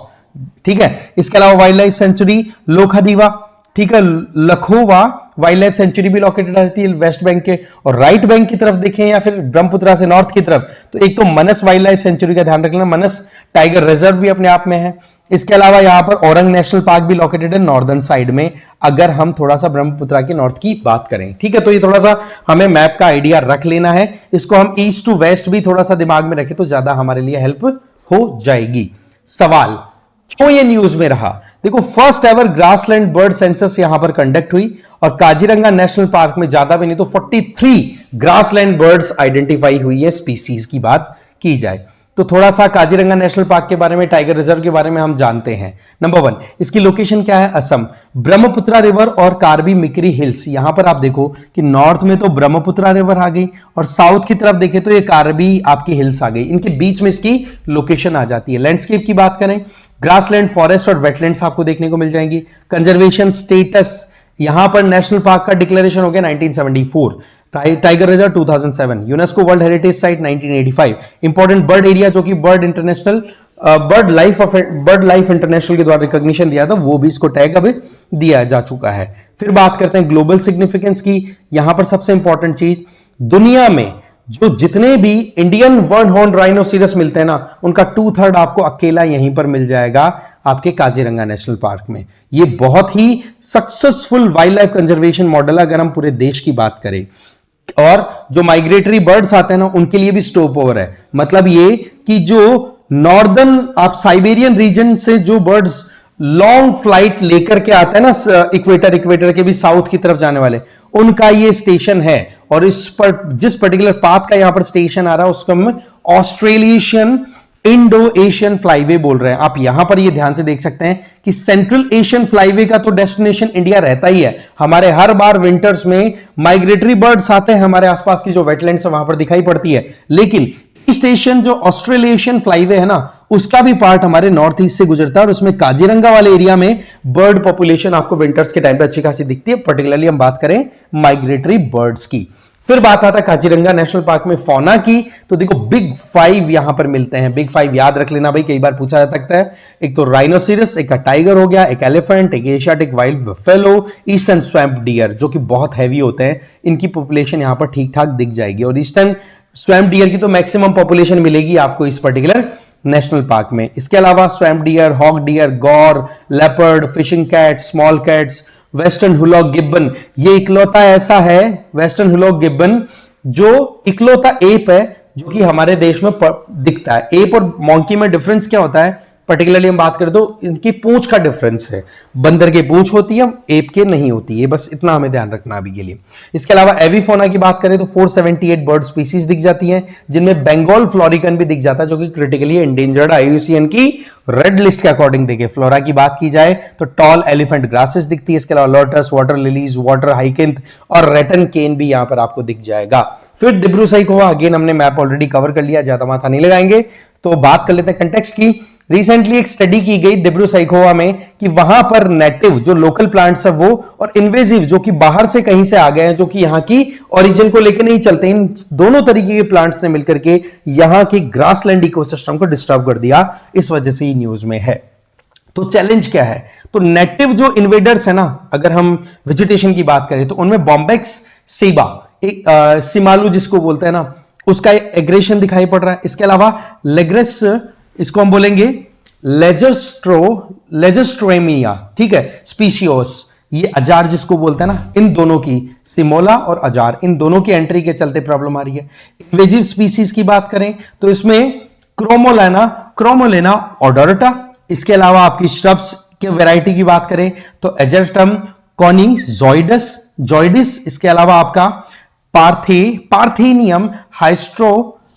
ठीक है, इसके अलावा वाइल्ड लाइफ सेंचुरी लोखादीवा, ठीक है, लखोवा वाइल्ड लाइफ सेंचुरी भी लोकेटेड रहती है वेस्ट बैंक के। और राइट बैंक की तरफ देखें या फिर ब्रह्मपुत्रा से नॉर्थ की तरफ, तो एक तो मनस वाइल्ड लाइफ सेंचुरी का ध्यान रखना, मनस टाइगर रिजर्व भी अपने आप में है। इसके अलावा यहां पर औरंग नेशनल पार्क भी लोकेटेड है नॉर्दर्न साइड में, अगर हम थोड़ा सा ब्रह्मपुत्रा के नॉर्थ की बात करें। ठीक है, तो ये थोड़ा सा हमें मैप का आइडिया रख लेना है, इसको हम ईस्ट टू वेस्ट भी थोड़ा सा दिमाग में रखें तो ज्यादा हमारे लिए हेल्प हो जाएगी। सवाल क्यों ये न्यूज में रहा, देखो, first ever grassland bird census यहां पर कंडक्ट हुई और काजीरंगा नेशनल पार्क में ज्यादा भी नहीं तो 43 ग्रासलैंड बर्ड्स आइडेंटिफाई हुई है, स्पीसीज की बात की जाए तो। थोड़ा सा काजीरंगा नेशनल पार्क के बारे में, टाइगर रिजर्व के बारे में हम जानते हैं। नंबर 1, इसकी लोकेशन क्या है, असम, ब्रह्मपुत्रा रिवर और कार्बी मिकरी हिल्स। यहां पर आप देखो कि नॉर्थ में तो ब्रह्मपुत्रा रिवर आ गई और साउथ की तरफ देखें तो ये कार्बी आपकी हिल्स आ गई, इनके बीच में इसकी लोकेशन आ जाती है। लैंडस्केप की बात करें, ग्रासलैंड, फॉरेस्ट और वेटलैंड्स आपको देखने को मिल जाएंगी। कंजर्वेशन स्टेटस, यहां पर नेशनल पार्क का डिक्लेरेशन हो गया 1974, tiger reserve 2007, UNESCO world heritage site 1985, important bird area जो कि बर्ड लाइफ इंटरनेशनल के द्वारा रिकॉग्निशन दिया था, वो भी इसको टैग अब दिया जा चुका है। फिर बात करते हैं ग्लोबल सिग्निफिकेंस की। यहां पर सबसे इंपॉर्टेंट चीज, दुनिया में जो जितने भी इंडियन वन हॉर्न राइनोसिरस मिलते हैं ना, उनका 2/3 आपको अकेला यहीं पर मिल जाएगा आपके काजीरंगा नेशनल पार्क में। ये बहुत ही successful wildlife conservation model है अगर हम पूरे देश की बात करें। और जो माइग्रेटरी बर्ड्स आते हैं ना, उनके लिए भी स्टॉप ओवर है, मतलब ये कि जो नॉर्दर्न आप साइबेरियन रीजन से जो बर्ड्स लॉन्ग फ्लाइट लेकर के आते हैं ना, इक्वेटर के भी साउथ की तरफ जाने वाले, उनका ये स्टेशन है। और इस पर जिस पर्टिकुलर पाथ का यहां पर स्टेशन आ रहा है उसको हम ऑस्ट्रेलिएशियन इंडो एशियन फ्लाईवे बोल रहे हैं। आप यहां पर ये ध्यान से देख सकते हैं कि सेंट्रल एशियन फ्लाईवे का तो डेस्टिनेशन इंडिया रहता ही है। हमारे हर बार विंटर्स में माइग्रेटरी बर्ड्स आते हैं, हमारे आसपास की जो वेटलैंड्स है वहां पर दिखाई पड़ती है, लेकिन स्टेशन जो ऑस्ट्रेलिएशियन फ्लाईवे है ना, उसका भी पार्ट हमारे नॉर्थ ईस्ट से गुजरता है और उसमें काजीरंगा वाले एरिया में बर्ड पॉपुलेशन आपको विंटर्स के टाइम पे अच्छी खासी दिखती है, पर्टिकुलरली हम बात करें माइग्रेटरी बर्ड्स की। फिर बात आता है काजीरंगा नेशनल पार्क में फौना की, तो देखो बिग 5 यहां पर मिलते हैं। बिग 5 याद रख लेना भाई, कई बार पूछा जा सकता है। एक तो राइनोसिरस, एक टाइगर हो गया, एक एलिफेंट, एक Asiatic wild buffalo, eastern swamp dear जो कि बहुत हैवी होते हैं, इनकी पॉपुलेशन यहां पर ठीक ठाक दिख जाएगी। और ईस्टर्न स्वैम्प डियर की तो मैक्सिमम पॉपुलेशन मिलेगी आपको इस पर्टिकुलर नेशनल पार्क में। इसके अलावा स्वैम्प डियर, हॉक डियर, गौर, leopard, fishing cat, small cats, western hoolock gibbon, ये इकलौता ऐसा है वेस्टर्न हुलॉक गिब्बन जो इकलौता एप है जो कि हमारे देश में दिखता है। एप और मॉन्की में डिफरेंस क्या होता है, पर्टिकुलरली हम बात करें तो इनकी पूंछ का डिफरेंस है। बंदर की पूंछ होती है, एप के नहीं होती है, बस इतना हमें ध्यान रखना अभी के लिए। इसके अलावा एविफोना की बात करें तो 478 बर्ड स्पीसीज दिख जाती हैं, जिनमें बंगाल फ्लोरिकन भी दिख जाता है जो कि क्रिटिकली एंडेंजर्ड IUCN की रेड लिस्ट के अकॉर्डिंग देखे। फ्लोरा की बात की जाए तो टॉल एलिफेंट ग्रासेस दिखती है, इसके अलावा लोटस, वाटर लिलीज, वाटर हाइकिंथ और रेटन केन भी यहां पर आपको दिख जाएगा। फिर डिब्रू सैखोवा, अगेन हमने मैप ऑलरेडी कवर कर लिया, ज्यादा माथा नहीं लगाएंगे, तो बात कर लेते हैं कंटेक्स्ट की। रिसेंटली एक स्टडी की गई डिब्रू सैखोवा में कि वहां पर नेटिव जो लोकल प्लांट्स है वो और इन्वेजिव जो कि बाहर से कहीं से आ गए हैं, जो कि यहां की ओरिजिन को लेकर नहीं चलते, इन दोनों तरीके के प्लांट्स ने मिलकर के यहां के ग्रासलैंड इकोसिस्टम को डिस्टर्ब कर दिया, इस वजह से ये न्यूज में है। तो चैलेंज क्या है, तो नेटिव जो इन्वेडर्स है ना, अगर हम वेजिटेशन की बात करें तो उनमें बॉम्बेक्स सेबा, एक सिमालू जिसको बोलते हैं ना, उसका एग्रेशन दिखाई पड़ रहा है। इसके अलावा लेग्रेस, इसको हम बोलेंगे लेजस्ट्रोएमिया, ठीक है, स्पीशियोस, ये अजार जिसको बोलते हैं ना, इन दोनों की, सिमोला और अजार, इन दोनों की एंट्री के चलते प्रॉब्लम आ रही है। इन्वेजिव स्पीसीज की बात करें तो इसमें क्रोमोलेना ओडोरटा, इसके अलावा आपकी श्रब्स के वैरायटी की बात करें तो एजर्टम कॉनी जॉइडिस, इसके अलावा आपका पार्थेनियम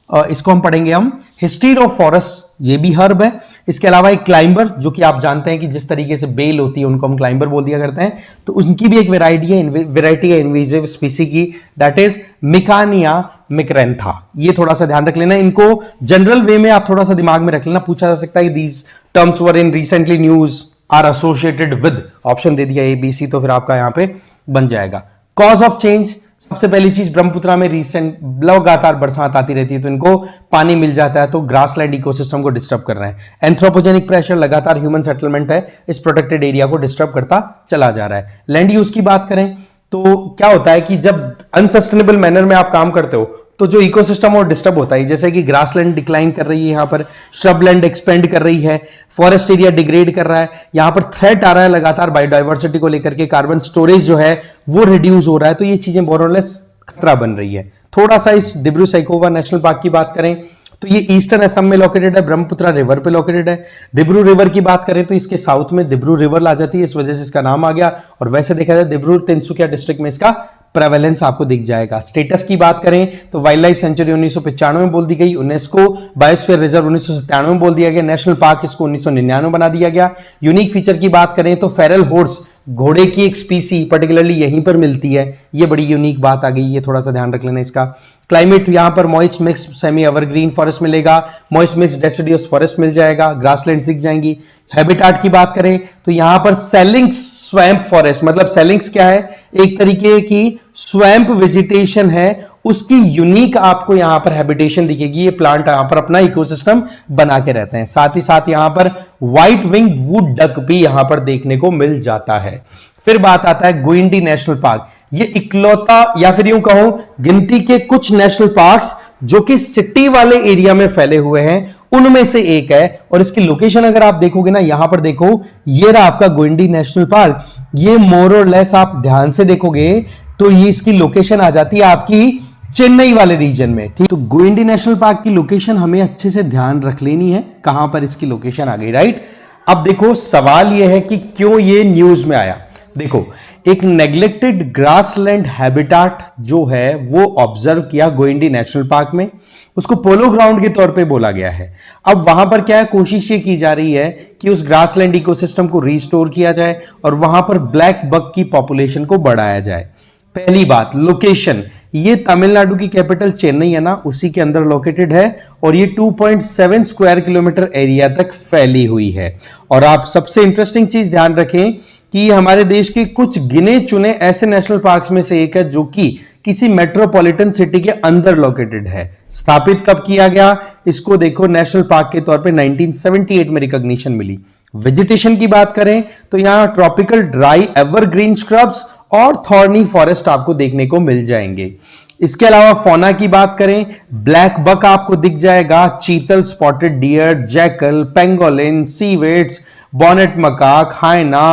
इसको हम पढ़ेंगे हम हिस्ट्री ऑफ फॉरेस्ट, ये भी हर्ब है। इसके अलावा एक क्लाइंबर, जो कि आप जानते हैं कि जिस तरीके से बेल होती है उनको हम क्लाइंबर बोल दिया करते हैं, तो उनकी भी एक वैरायटी है इन्वेजिव स्पीसी की, दैट इज मिकानिया मिक्रेंथा। ये थोड़ा सा ध्यान रख लेना, इनको जनरल वे में आप थोड़ा सा दिमाग में रख लेना, पूछा जा सकता है these terms were in recently news are associated with, option दे दिया ए बी सी, तो फिर आपका यहां पे बन जाएगा। कॉज ऑफ चेंज, सबसे पहली चीज ब्रह्मपुत्रा में रिसेंट लगातार बरसात आती रहती है तो इनको पानी मिल जाता है, तो ग्रासलैंड इकोसिस्टम को डिस्टर्ब कर रहे हैं। एंथ्रोपोजेनिक प्रेशर, लगातार ह्यूमन सेटलमेंट है इस प्रोटेक्टेड एरिया को डिस्टर्ब करता चला जा रहा है। लैंड यूज की बात करें तो क्या होता है कि जब अनसस्टेनेबल मैनर में आप काम करते हो तो जो इकोसिस्टम वो डिस्टर्ब होता है, जैसे कि ग्रासलैंड डिक्लाइन कर रही है, यहां पर श्रबलैंड एक्सपेंड कर रही है, फॉरेस्ट एरिया डिग्रेड कर रहा है, यहां पर थ्रेट आ रहा है लगातार बायोडाइवर्सिटी को लेकर के, कार्बन स्टोरेज जो है वो रिड्यूस हो रहा है, तो ये चीजें मोर और लेस खतरा बन रही है। थोड़ा सा इस डिब्रू सैखोवा नेशनल पार्क की बात करें तो ये ईस्टर्न असम में लोकेटेड है, ब्रह्मपुत्रा रिवर पे लोकेटेड है। डिब्रू रिवर की बात करें तो इसके साउथ में डिब्रू रिवर आ जाती है, इस वजह से इसका नाम आ गया, और वैसे देखा जाए डिब्रू तिनसुकिया डिस्ट्रिक्ट में इसका प्रेवेलेंस आपको दिख जाएगा। स्टेटस की बात करें तो वाइल्ड लाइफ सेंचुरी 1995 में बोल दी गई, यूनेस्को बायोस्फीयर रिजर्व 1997 में बोल दिया गया, नेशनल पार्क इसको 1999 बना दिया गया। यूनिक फीचर की बात करें तो फेरल हॉर्स, घोड़े की एक स्पीसी पर्टिकुलरली यहीं पर मिलती है, ये बड़ी यूनिक बात आ गई, ये थोड़ा सा ध्यान रख लेना इसका। क्लाइमेट यहां पर moist mix semi evergreen forest मिलेगा, मॉइस्ट मिक्स डेसिडियस फॉरेस्ट मिल जाएगा, ग्रासलैंड्स दिख जाएंगी। हैबिटाट की बात करें तो यहां पर सेलिंग्स स्वैम्प फॉरेस्ट, मतलब सेलिंग्स क्या है, एक तरीके की स्वैम्प वेजिटेशन है, उसकी यूनिक आपको यहां पर हैबिटेशन दिखेगी। ये प्लांट यहां पर अपना इकोसिस्टम बना के रहते हैं। साथ ही साथ यहां पर व्हाइट विंग वुड डक भी यहां पर देखने को मिल जाता है। फिर बात आता है गुइंडी नेशनल पार्क, ये इकलौता या फिर यूं कहूं गिनती के कुछ नेशनल पार्क्स जो कि सिटी वाले एरिया में फैले हुए हैं उनमें से एक है। और इसकी लोकेशन अगर आप देखोगे ना, यहां पर देखो, ये रहा आपका गुइंडी नेशनल पार्क, ये मोर और लेस आप ध्यान से देखोगे तो ये इसकी लोकेशन आ जाती है आपकी चेन्नई वाले रीजन में, ठीक। तो गुइंडी नेशनल पार्क की लोकेशन हमें अच्छे से ध्यान रख लेनी है, कहां पर इसकी लोकेशन आ गई, राइट। अब देखो सवाल यह है कि क्यों ये न्यूज में आया। देखो, एक नेग्लेक्टेड ग्रासलैंड हैबिटाट जो है वो ऑब्जर्व किया गुइंडी नेशनल पार्क में, उसको पोलो ग्राउंड के तौर पे बोला गया है। अब वहां पर क्या है, कोशिश ये की जा रही है कि उस ग्रासलैंड इकोसिस्टम को रिस्टोर किया जाए और वहां पर ब्लैक बक की पॉपुलेशन को बढ़ाया जाए। पहली बात, लोकेशन, ये तमिलनाडु की कैपिटल चेन्नई है ना, उसी के अंदर लोकेटेड है और ये 2.7 स्क्वायर किलोमीटर एरिया तक फैली हुई है। और आप सबसे इंटरेस्टिंग चीज ध्यान रखें कि हमारे देश के कुछ गिने चुने ऐसे नेशनल पार्क्स में से एक है जो कि किसी मेट्रोपॉलिटन सिटी के अंदर लोकेटेड है। स्थापित कब किया गया, इसको देखो, नेशनल पार्क के तौर पे 1978 में रिकॉग्निशन मिली। वेजिटेशन की बात करें तो यहां ट्रॉपिकल ड्राई एवरग्रीन स्क्रब्स और थॉर्नी फॉरेस्ट आपको देखने को मिल जाएंगे। इसके अलावा फौना की बात करें, ब्लैक बक आपको दिख जाएगा, चीतल, spotted deer, jackal, pangolin, civets, bonnet macaque, hyena,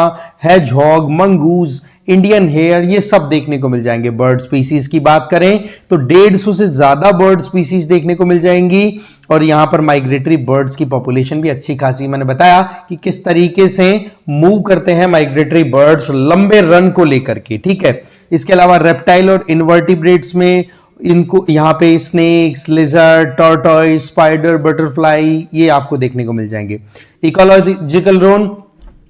hedgehog, mongoose, Indian hare, ये सब देखने को मिल जाएंगे। बर्ड स्पीसीज की बात करें तो 150 से ज्यादा बर्ड स्पीसीज देखने को मिल जाएंगी और यहां पर माइग्रेटरी बर्ड्स की पॉपुलेशन भी अच्छी खासी, मैंने बताया कि किस तरीके से मूव करते हैं माइग्रेटरी बर्ड्स लंबे रन को लेकर के, ठीक है। इसके अलावा रेप्टाइल और इनवर्टिब्रेट्स में इनको यहां पे snakes, lizard, tortoise, spider, butterfly, ये आपको देखने को मिल जाएंगे। इकोलॉजिकल जोन,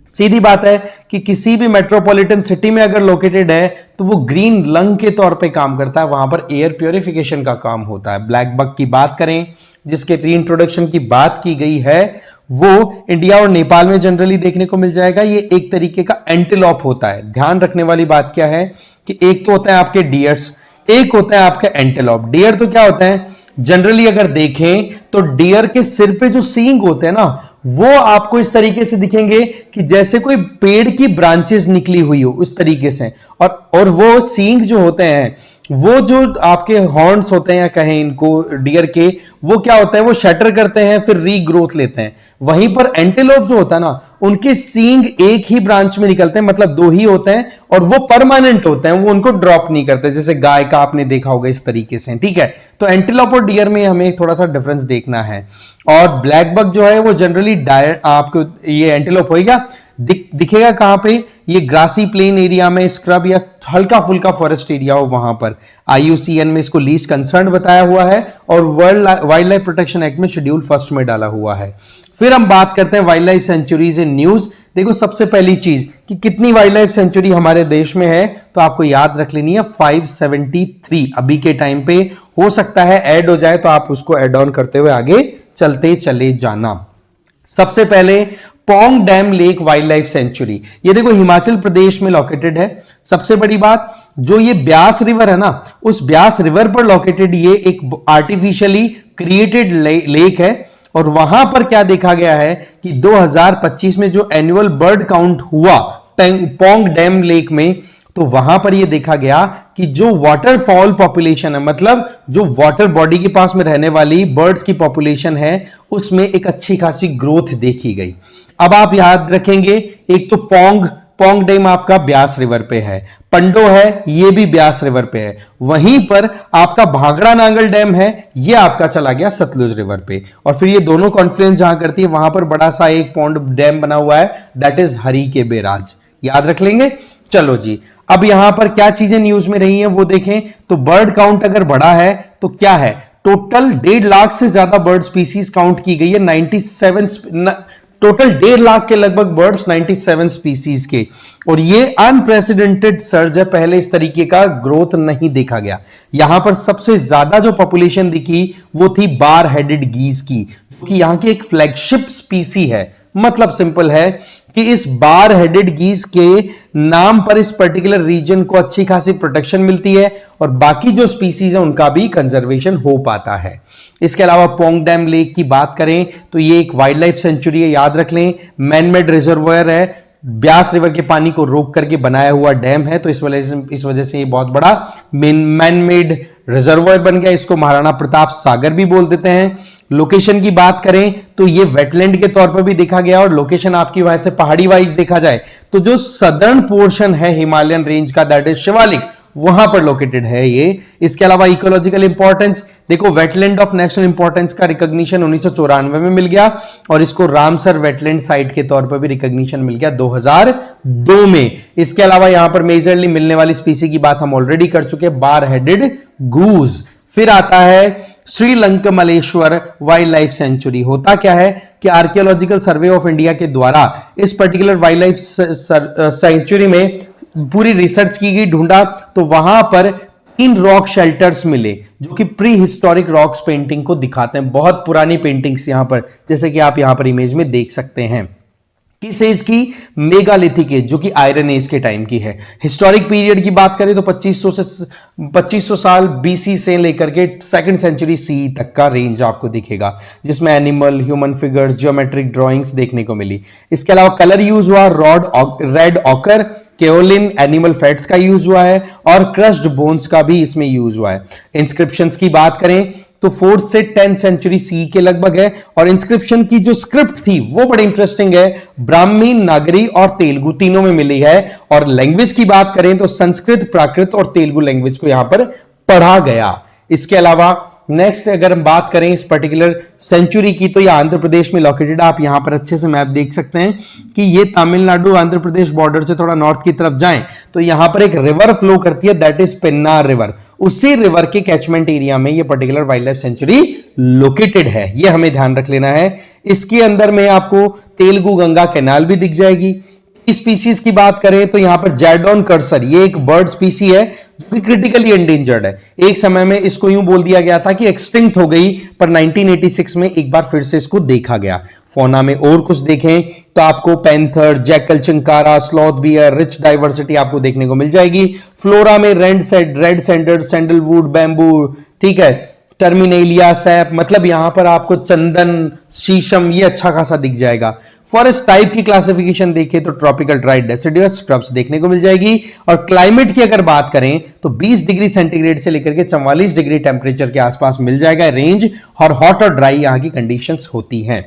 सीधी बात है कि किसी भी मेट्रोपॉलिटन सिटी में अगर लोकेटेड है तो वो ग्रीन लंग के तौर पे काम करता है, वहां पर एयर प्योरिफिकेशन का काम होता है। ब्लैक बक की बात करें, जिसके रीइंट्रोडक्शन की बात की गई है, वो इंडिया और नेपाल में जनरली देखने को मिल जाएगा। ये एक तरीके का एंटीलॉप होता है। ध्यान रखने वाली बात क्या है कि एक तो होता है आपके डियर्स, एक होता है आपका एंटीलॉप। डियर तो क्या होता है, जनरली अगर देखें तो डियर के सिर पे जो सींग होते हैं ना, वो आपको इस तरीके से दिखेंगे कि जैसे कोई पेड़ की ब्रांचेस निकली हुई हो, उस तरीके से। और वो सींग जो होते हैं, वो जो आपके हॉर्न्स होते हैं या कहें इनको डियर के, वो क्या होता है, वो शटर करते हैं फिर रीग्रोथ लेते हैं। वहीं पर एंटीलोप जो होता है ना, उनके सींग एक ही ब्रांच में निकलते हैं, मतलब 2 ही होते हैं और वो परमानेंट होते हैं, वो उनको ड्रॉप नहीं करते, जैसे गाय का आपने देखा होगा इस तरीके से, ठीक है। तो एंटीलोप और डियर में हमें थोड़ा सा डिफरेंस देखना है। और ब्लैक बक जो है वो जनरली आपको, ये एंटीलोप हो गया, दिखेगा कहां पे, ये ग्रासी प्लेन एरिया में, स्क्रब या हल्का फुल्का फॉरेस्ट एरिया हो वहां पर। IUCN में इसको लीस्ट कंसर्न बताया हुआ है और world wild life protection act में शेड्यूल फर्स्ट में डाला हुआ है। फिर हम बात करते हैं wild life sanctuaries in news. देखो सबसे पहली चीज कि कितनी वाइल्ड लाइफ सेंचुरी हमारे देश में है, तो आपको याद रख लेनी है 573 अभी के टाइम पे। हो सकता है ऐड हो जाए तो आप उसको ऐड ऑन करते हुए आगे चलते चले जाना। सबसे पहले Pong dam lake wild life sanctuary, ये देखो हिमाचल प्रदेश में लोकेटेड है। सबसे बड़ी बात, जो ये ब्यास रिवर है ना, उस ब्यास रिवर पर लोकेटेड ये एक आर्टिफिशियली क्रिएटेड लेक है। और वहां पर क्या देखा गया है कि 2025 में जो एनुअल बर्ड काउंट हुआ पोंग डैम लेक में, तो वहां पर यह देखा गया कि जो वाटरफॉल पॉपुलेशन है, मतलब जो वाटर बॉडी के पास में रहने वाली बर्ड्स की पॉपुलेशन है, उसमें एक अच्छी खासी ग्रोथ देखी गई। अब आप याद रखेंगे, एक तो पोंग डैम आपका ब्यास रिवर पे है, पंडो है ये भी ब्यास रिवर पे है, वहीं पर आपका भाखड़ा नांगल डैम है, ये आपका चला गया सतलुज रिवर पे। और फिर ये दोनों कॉन्फ्लुएंस जहां करती है वहां पर बड़ा सा एक पॉन्ड डैम बना हुआ है, दैट इज हरी के बेराज, याद रख लेंगे। चलो जी, अब यहां पर क्या चीजें न्यूज में रही हैं वो देखें तो बर्ड काउंट अगर बढ़ा है तो क्या है, टोटल 1.5 लाख से ज्यादा बर्ड स्पीसीज काउंट की गई है। 97 टोटल 1.5 लाख के लगभग बर्ड्स 97 स्पीसीज के, और ये अनप्रेसिडेंटेड सर्ज है, पहले इस तरीके का ग्रोथ नहीं देखा गया। यहां पर सबसे ज्यादा जो पॉपुलेशन दिखी वो थी बार हेडेड गीज की, जो कि यहां की एक फ्लैगशिप स्पीसी है। मतलब सिंपल है कि इस बार हेडेड गीज के नाम पर इस पर्टिकुलर रीजन को अच्छी खासी प्रोटेक्शन मिलती है और बाकी जो स्पीसीज है उनका भी कंजर्वेशन हो पाता है। इसके अलावा पोंग डैम लेक की बात करें तो ये एक वाइल्ड लाइफ सेंचुरी है, याद रख लें। मैन मेड रिजर्वायर है, ब्यास रिवर के पानी को रोक करके बनाया हुआ डैम है, तो इस वजह से ये बहुत बड़ा मैन मेड रिजर्वायर बन गया। इसको महाराणा प्रताप सागर भी बोल देते हैं। लोकेशन की बात करें तो ये वेटलैंड के तौर पर भी देखा गया, और लोकेशन आपकी वजह से पहाड़ी वाइज देखा जाए तो जो सदर्न पोर्शन है हिमालयन रेंज का, दैट इज शिवालिक, वहां पर लोकेटेड है ये। इसके अलावा इकोलॉजिकल इंपॉर्टेंस देखो, वेटलैंड ऑफ नेशनल इंपॉर्टेंस का रिकॉग्निशन 1994 में मिल गया, और इसको रामसर वेटलैंड साइट के तौर पर भी रिकॉग्निशन मिल गया 2002 में। इसके अलावा यहां पर मेजरली मिलने वाली स्पीसी की बात हम ऑलरेडी कर चुके हैं, बार हेडेड गूज। फिर आता है Sri Lanka Maleshwar wild life sanctuary. होता क्या है कि आर्कियोलॉजिकल सर्वे ऑफ इंडिया के द्वारा इस पर्टिकुलर वाइल्ड लाइफ सेंचुरी में पूरी रिसर्च की गई, ढूंढा, तो वहां पर 3 रॉक शेल्टर्स मिले जो कि प्री हिस्टोरिक रॉक्स पेंटिंग को दिखाते हैं। बहुत पुरानी पेंटिंग्स यहां पर, जैसे कि आप यहां पर इमेज में देख सकते हैं। किस एज की? मेगालिथिक एज, जो कि आयरन एज के टाइम की है। हिस्टोरिक पीरियड की बात करें तो 2500 साल बीसी से लेकर के 2nd सेंचुरी सी तक का रेंज आपको दिखेगा, जिसमें animal, human figures, geometric drawings देखने को मिली। इसके अलावा कलर यूज हुआ, red occur, kaolin, animal fats का यूज हुआ है, और क्रश्ड बोन्स का भी इसमें यूज हुआ है। इंस्क्रिप्शंस की बात करें तो 4th से 10th सेंचुरी सी के लगभग है, और इंस्क्रिप्शन की जो स्क्रिप्ट थी वो बड़ी इंटरेस्टिंग है, ब्राह्मी, नागरी और तेलुगु तीनों में मिली है। और लैंग्वेज की बात करें तो संस्कृत, प्राकृत और तेलुगु लैंग्वेज को यहां पर पढ़ा गया। इसके अलावा नेक्स्ट अगर हम बात करें इस पर्टिकुलर सेंचुरी की, तो ये आंध्र प्रदेश में लोकेटेड। आप यहां पर अच्छे से मैप देख सकते हैं कि ये तमिलनाडु आंध्र प्रदेश बॉर्डर से थोड़ा नॉर्थ की तरफ जाएं तो यहां पर एक रिवर फ्लो करती है, दैट इज पेन्नार रिवर। उसी रिवर के कैचमेंट एरिया में ये particular wild life sanctuary located है, ये हमें ध्यान रख लेना है। इसके अंदर में आपको तेलुगु गंगा कैनाल भी दिख जाएगी। स्पीसीज की बात करें तो यहां पर जैडॉन कर्सर, ये एक बर्ड स्पीसी है जो कि क्रिटिकली एंडेंजर्ड है। एक समय में इसको यूं बोल दिया गया था कि एक्सटिंक्ट हो गई, पर 1986 में एक बार फिर से इसको देखा गया। फौना में और कुछ देखें तो आपको panther, jackal, chinkara, sloth bear, rich diversity आपको देखने को मिल जाएगी। फ्लोरा में रेड सेंडर, सैंडलवुड, बैम्बू, ठीक है, टर्मिनेलिया, सैप, मतलब यहां पर आपको चंदन, शीशम ये अच्छा खासा दिख जाएगा। फॉरेस्ट टाइप की क्लासिफिकेशन देखें तो ट्रॉपिकल, ड्राई, डेसिडुअस, स्क्रब्स देखने को मिल जाएगी। और क्लाइमेट की अगर बात करें तो 20 डिग्री सेंटीग्रेड से लेकर के 44 डिग्री टेम्परेचर के आसपास मिल जाएगा रेंज, और हॉट और ड्राई यहां की कंडीशंस होती हैं।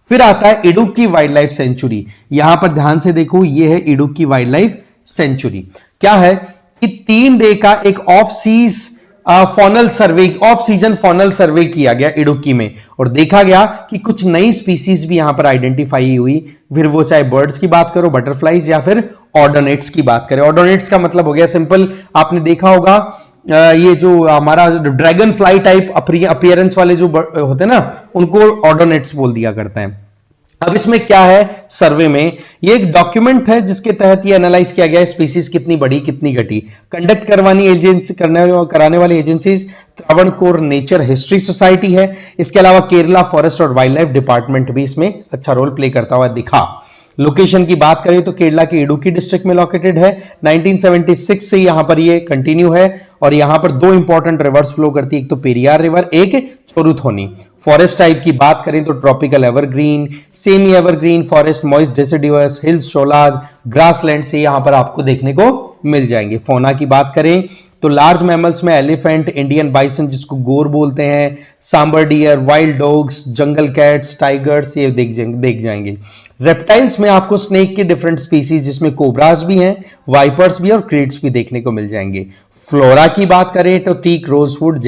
फिर आता है इडुक्की वाइल्ड लाइफ सेंचुरी। यहां पर ध्यान से देखो, ये है इडुक्की वाइल्ड लाइफ सेंचुरी। क्या है कि 3 डे का एक off season faunal survey, off season faunal survey किया गया इडुक्की में और देखा गया कि कुछ नई स्पीसीज भी यहां पर आइडेंटिफाई हुई। फिर वो चाहे बर्ड्स की बात करो, बटरफ्लाईज, या फिर ऑर्डोनेट्स की बात करें। ऑर्डोनेट्स का मतलब हो गया सिंपल, आपने देखा होगा ये जो हमारा ड्रैगन फ्लाई टाइप अपीयरेंस वाले जो होते हैं ना, उनको ऑर्डोनेट्स बोल दिया करते हैं। अब इसमें क्या है, सर्वे में ये एक डॉक्यूमेंट है जिसके तहत ये एनालाइज किया गया है स्पीसीज कितनी बढ़ी कितनी घटी। कंडक्ट करवानी एजेंसी कराने वाली agencies Travancore nature history society है। इसके अलावा केरला फॉरेस्ट और वाइल्ड लाइफ डिपार्टमेंट भी इसमें अच्छा रोल प्ले करता हुआ दिखा। लोकेशन की बात करें तो केरला के इडुक्की डिस्ट्रिक्ट में लोकेटेड है। 1976 से यहां पर ये कंटिन्यू है और यहां पर दो इंपॉर्टेंट रिवर्स फ्लो करती है, एक तो पेरियार रिवर, एक चोरुथोनी। फॉरेस्ट टाइप की बात करें तो tropical evergreen, semi evergreen forest, moist deciduous, hills, sholas, grassland से यहां पर आपको देखने को मिल जाएंगे। फौना की बात करें तो लार्ज मैमल्स में एलिफेंट, इंडियन बाइसन जिसको गोर बोलते हैं, सांबर डियर, वाइल्ड डॉग्स, जंगल कैट्स, टाइगर्स, ये देख जाएंगे। रेप्टाइल्स में आपको स्नेक के डिफरेंट स्पीसीज जिसमें कोबरास भी हैं, वाइपर्स भी और क्रीट्स भी देखने को मिल जाएंगे। फ्लोरा की बात करें तो teak, rosewood,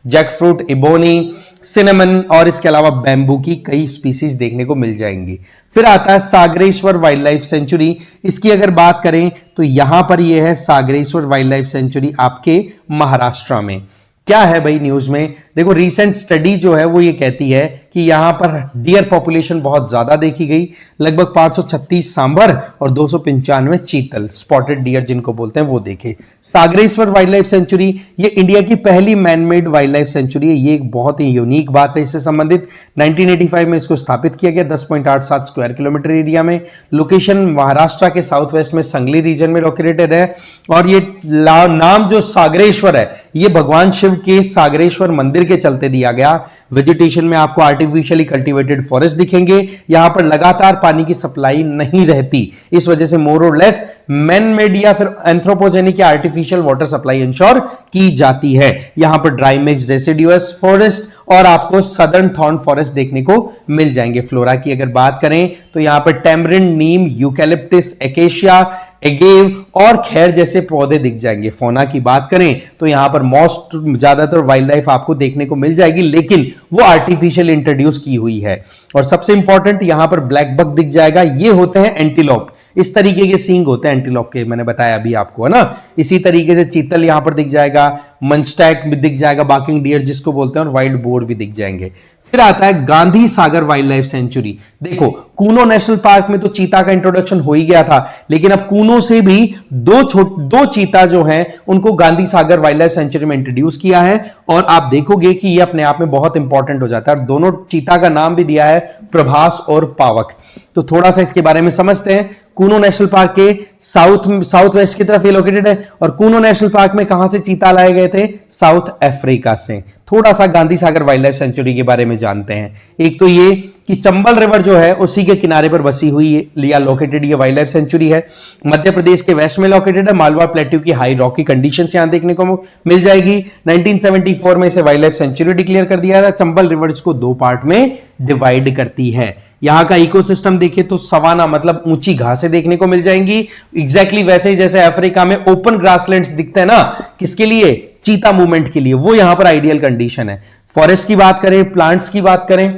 jackfruit, ebony, cinnamon और इसके अलावा बैम्बू की कई स्पीसीज देखने को मिल जाएंगी। फिर आता है सागरेश्वर वाइल्ड लाइफ सेंचुरी। इसकी अगर बात करें तो यहां पर यह है सागरेश्वर वाइल्ड लाइफ सेंचुरी आपके महाराष्ट्र में। क्या है भाई न्यूज में, देखो रीसेंट स्टडी जो है वो ये कहती है कि यहां पर डियर पॉपुलेशन बहुत ज्यादा देखी गई, लगभग 536 सांभर और 295 चीतल, स्पॉटेड डियर जिनको बोलते हैं, वो देखे। सागरेश्वर वाइल्ड लाइफ सेंचुरी ये इंडिया की पहली मैनमेड वाइल्ड लाइफ सेंचुरी है। ये एक बहुत ही यूनिक बात है इससे संबंधित। 1985 में इसको स्थापित किया गया 10.87 स्क्वायर किलोमीटर एरिया में। लोकेशन महाराष्ट्र के साउथ वेस्ट में संगली रीजन में लोकेटेड है और ये नाम जो सागरेश्वर है ये भगवान शिव के सागरेश्वर मंदिर के चलते दिया गया। वेजिटेशन में आपको आर्टिफिशियली कल्टीवेटेड फॉरेस्ट दिखेंगे। यहां पर लगातार पानी की सप्लाई नहीं रहती, इस वजह से मोर और लेस मैन मेड या फिर एंथ्रोपोजेनिक या आर्टिफिशियल वाटर सप्लाई इंश्योर की जाती है। यहां पर ड्राई मिक्स डेसिडुअस फॉरेस्ट और आपको सदर्न थॉर्न फॉरेस्ट देखने को मिल जाएंगे। फ्लोरा की अगर बात करें तो यहां पर टेमरिन, नीम, यूकैलिप्टस, एकेशिया, एगेव और खैर जैसे पौधे दिख जाएंगे। फौना की बात करें तो यहां पर मोस्ट ज्यादातर वाइल्ड लाइफ आपको देखने को मिल जाएगी, लेकिन वो आर्टिफिशियल इंट्रोड्यूस की हुई है। और सबसे इंपॉर्टेंट यहां पर ब्लैक बक दिख जाएगा, ये होते हैं एंटीलोप। इस तरीके के सींग होते हैं एंटीलोप के, मैंने बताया अभी आपको, है ना। इसी तरीके से चीतल यहां पर दिख जाएगा, मंचटैक भी दिख जाएगा, बाकिंग डियर जिसको बोलते हैं, और वाइल्ड बोर भी दिख जाएंगे। फिर आता है Gandhi Sagar wild life sanctuary. देखो कूनो नेशनल पार्क में तो चीता का इंट्रोडक्शन हो ही गया था, लेकिन अब कूनो से भी दो चीता जो हैं उनको Gandhi Sagar wild life sanctuary में इंट्रोड्यूस किया है। और आप देखोगे कि ये अपने आप में बहुत इंपॉर्टेंट हो जाता है। और दोनों चीता का नाम भी दिया है प्रभास और पावक। तो थोड़ा सा इसके बारे में समझते हैं। कूनो नेशनल पार्क के साउथ वेस्ट की तरफ ये लोकेटेड है। और कूनो नेशनल पार्क में कहां से चीता लाए गए थे? साउथ अफ्रीका से। थोड़ा सा Gandhi Sagar wild life sanctuary के बारे में जानते हैं। एक तो ये कि चंबल रिवर जो है उसी के किनारे पर बसी हुई लिया लोकेटेड ये वाइल्ड लाइफ सेंचुरी है। मध्य प्रदेश के वेस्ट में लोकेटेड है। मालवा प्लेट्यू की हाई रॉकी कंडीशंस यहां देखने को मिल जाएगी। 1974 में इसे वाइल्ड लाइफ सेंचुरी डिक्लेयर कर दिया था। चंबल रिवर इसको दो पार्ट में डिवाइड करती है। यहां का इकोसिस्टम देखिए तो सवाना मतलब ऊंची घासें देखने को मिल जाएंगी, एग्जैक्टली वैसे ही जैसे अफ्रीका में ओपन ग्रासलैंड्स दिखते हैं ना, किसके लिए? चीता मूवमेंट के लिए। वो यहां पर आइडियल कंडीशन है। फॉरेस्ट की बात करें, प्लांट्स की बात करें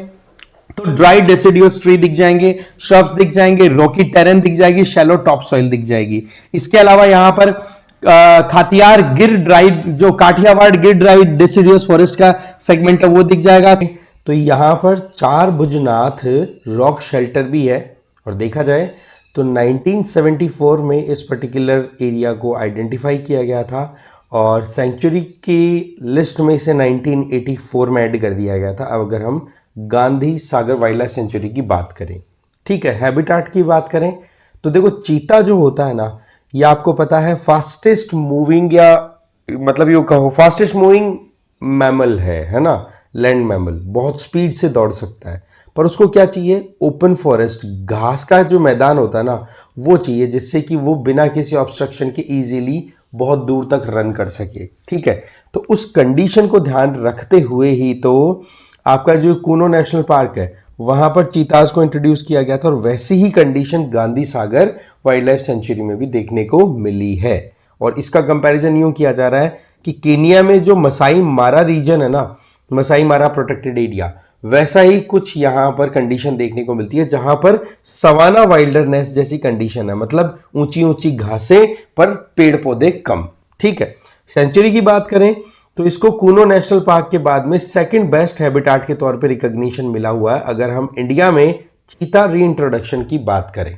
तो ड्राई डेसिडियस ट्री दिख जाएंगे, श्रब्स दिख जाएंगे, रॉकी टेरेन दिख जाएगी, शैलो टॉप सॉइल दिख जाएगी। इसके अलावा यहां पर खातियार गिर ड्राई, जो काठियावाड़ गिर ड्राई डेसिडियस फॉरेस्ट का सेगमेंट है वो दिख जाएगा। तो यहां पर 4 भुजनाथ रॉक शेल्टर भी है। और देखा जाए तो 1974 में इस पर्टिकुलर एरिया को आइडेंटिफाई किया गया था और सेंचुरी की लिस्ट में इसे 1984 में ऐड कर दिया गया था। अब अगर हम Gandhi Sagar wild life sanctuary की बात करें, ठीक है, हैबिटाट की बात करें तो देखो चीता जो होता है ना, ये आपको पता है फास्टेस्ट मूविंग, या मतलब ये कहो फास्टेस्ट मूविंग मैमल है ना, लैंड मैमल, बहुत स्पीड से दौड़ सकता है। पर उसको क्या चाहिए? ओपन फॉरेस्ट, घास का जो मैदान होता है ना वो चाहिए, जिससे कि वो बिना किसी ऑब्स्ट्रक्शन के इजीली बहुत दूर तक रन कर सके। ठीक है, तो उस कंडीशन को ध्यान रखते हुए ही तो आपका जो कूनो नेशनल पार्क है वहां पर चीताज को इंट्रोड्यूस किया गया था। और वैसी ही condition Gandhi Sagar wild life sanctuary में भी देखने को मिली है। और इसका कंपैरिजन यूं किया जा रहा है कि केनिया में जो मसाई मारा रीजन है ना, मसाई मारा प्रोटेक्टेड एरिया, वैसा ही कुछ यहाँ पर कंडीशन देखने को मिलती है जहां पर सवाना वाइल्डरनेस जैसी कंडीशन है, मतलब ऊंची ऊंची घासें पर पेड़ पौधे कम। ठीक है, सेंचुरी की बात करें तो इसको कूनो नेशनल पार्क के बाद में सेकंड बेस्ट हैबिटाट के तौर पे रिकॉग्निशन मिला हुआ है अगर हम इंडिया में चीता रीइंट्रोडक्शन की बात करें।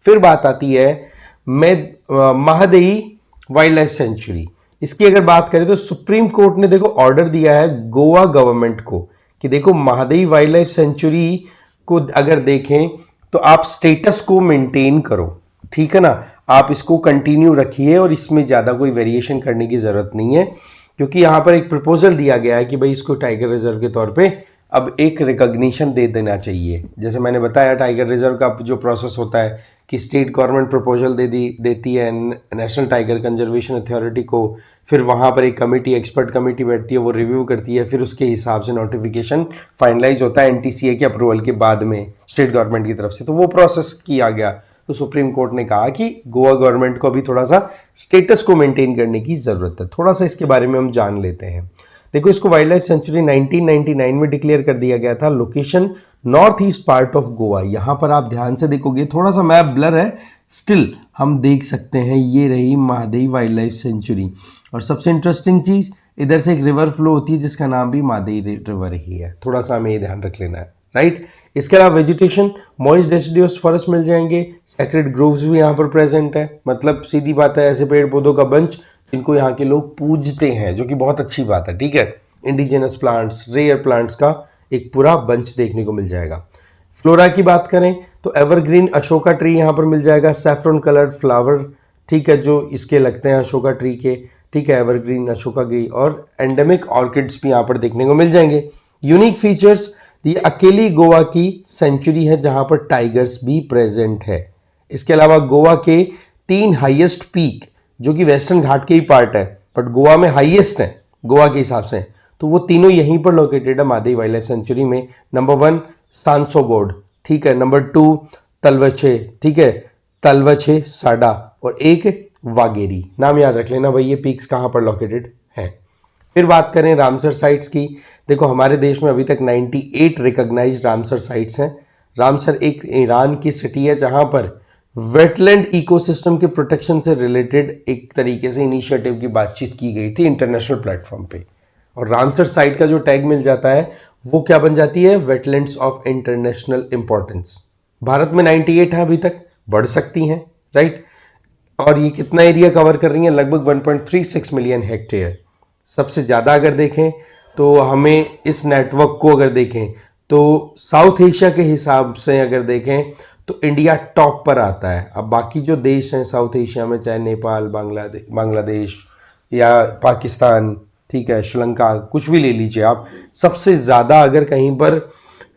फिर बात आती है महादेई वाइल्ड लाइफ सेंचुरी। इसकी अगर बात करें तो सुप्रीम कोर्ट ने देखो ऑर्डर दिया है गोवा गवर्नमेंट को कि देखो महादेई वाइल्ड लाइफ सेंचुरी को अगर देखें तो आप स्टेटस को मेंटेन करो, ठीक है ना, आप इसको कंटिन्यू रखिए और इसमें ज़्यादा कोई वेरिएशन करने की ज़रूरत नहीं है, क्योंकि यहाँ पर एक प्रपोजल दिया गया है कि भाई इसको टाइगर रिजर्व के तौर पे अब एक रिकॉग्निशन दे देना चाहिए। जैसे मैंने बताया टाइगर रिजर्व का जो प्रोसेस होता है कि स्टेट गवर्नमेंट प्रपोजल देती है नेशनल टाइगर कंजर्वेशन अथॉरिटी को, फिर वहाँ पर एक कमेटी, एक्सपर्ट कमेटी बैठती है, वो रिव्यू करती है, फिर उसके हिसाब से नोटिफिकेशन फाइनलाइज होता है एनटीसीए के अप्रूवल के बाद में स्टेट गवर्नमेंट की तरफ से। तो वो प्रोसेस किया गया, तो सुप्रीम कोर्ट ने कहा कि गोवा गवर्नमेंट को अभी थोड़ा सा स्टेटस को मेंटेन करने की ज़रूरत है। थोड़ा सा इसके बारे में हम जान लेते हैं। देखो, इसको वाइल्ड लाइफ सेंचुरी 1999 में डिक्लेयर कर दिया गया था। Location north east part of Goa. यहाँ पर आप ध्यान से देखोगे, थोड़ा सा मैप ब्लर है, स्टिल हम देख सकते हैं ये रही महादेई वाइल्ड लाइफ सेंचुरी। और सबसे इंटरेस्टिंग चीज़, इधर से एक रिवर फ्लो होती है जिसका नाम भी महादेई रिवर ही है। थोड़ा सा हमें ये ध्यान रख लेना है, राइट। इसके अलावा वेजिटेशन, मॉइस्ट डेसिडियस फॉरेस्ट मिल जाएंगे, सेक्रेड ग्रोव्स भी यहाँ पर प्रेजेंट है, मतलब सीधी बात है ऐसे पेड़ पौधों का बंच जिनको यहाँ के लोग पूजते हैं, जो कि बहुत अच्छी बात है, ठीक है। इंडिजिनस प्लांट्स, रेयर प्लांट्स का एक पूरा बंच देखने को मिल जाएगा। फ्लोरा की बात करें तो एवरग्रीन अशोका ट्री यहाँ पर मिल जाएगा, सैफरन कलर्ड फ्लावर, ठीक है, जो इसके लगते हैं अशोका ट्री के, ठीक है, एवरग्रीन अशोका की, और एंडेमिक ऑर्किड्स भी यहाँ पर देखने को मिल जाएंगे। यूनिक फीचर्स, ये अकेली गोवा की सेंचुरी है जहाँ पर टाइगर्स भी प्रेजेंट है। इसके अलावा गोवा के 3 हाईएस्ट पीक, जो कि वेस्टर्न घाट के ही पार्ट है, बट गोवा में हाईएस्ट है गोवा के हिसाब से, तो वो तीनों यहीं पर लोकेटेड है महादेई वाइल्ड लाइफ सेंचुरी में। नंबर 1 सांसोगोड, ठीक है, नंबर 2 तलवछे, ठीक है, तलवछे साडा, और एक वागेरी। नाम याद रख लेना भाई, ये पीक्स कहाँ पर लोकेटेड हैं। फिर बात करें रामसर साइट्स की, देखो हमारे देश में अभी तक 98 रिकॉग्नाइज्ड रामसर साइट्स हैं। रामसर एक ईरान की सिटी है जहाँ पर वेटलैंड इकोसिस्टम के प्रोटेक्शन से रिलेटेड एक तरीके से इनिशिएटिव की बातचीत की गई थी इंटरनेशनल प्लेटफॉर्म पे, और रामसर साइट का जो टैग मिल जाता है वो क्या बन जाती है, wetlands of international importance. Bharat में 98 है अभी तक, बढ़ सकती हैं, राइट। और ये कितना एरिया कवर कर रही है, लगभग 1.36 मिलियन हेक्टेयर। सबसे ज़्यादा अगर देखें तो हमें इस नेटवर्क को अगर देखें तो साउथ एशिया के हिसाब से अगर देखें तो इंडिया टॉप पर आता है। अब बाकी जो देश हैं साउथ एशिया में, चाहे नेपाल, बांग्लादेश या पाकिस्तान, ठीक है, श्रीलंका, कुछ भी ले लीजिए आप, सबसे ज़्यादा अगर कहीं पर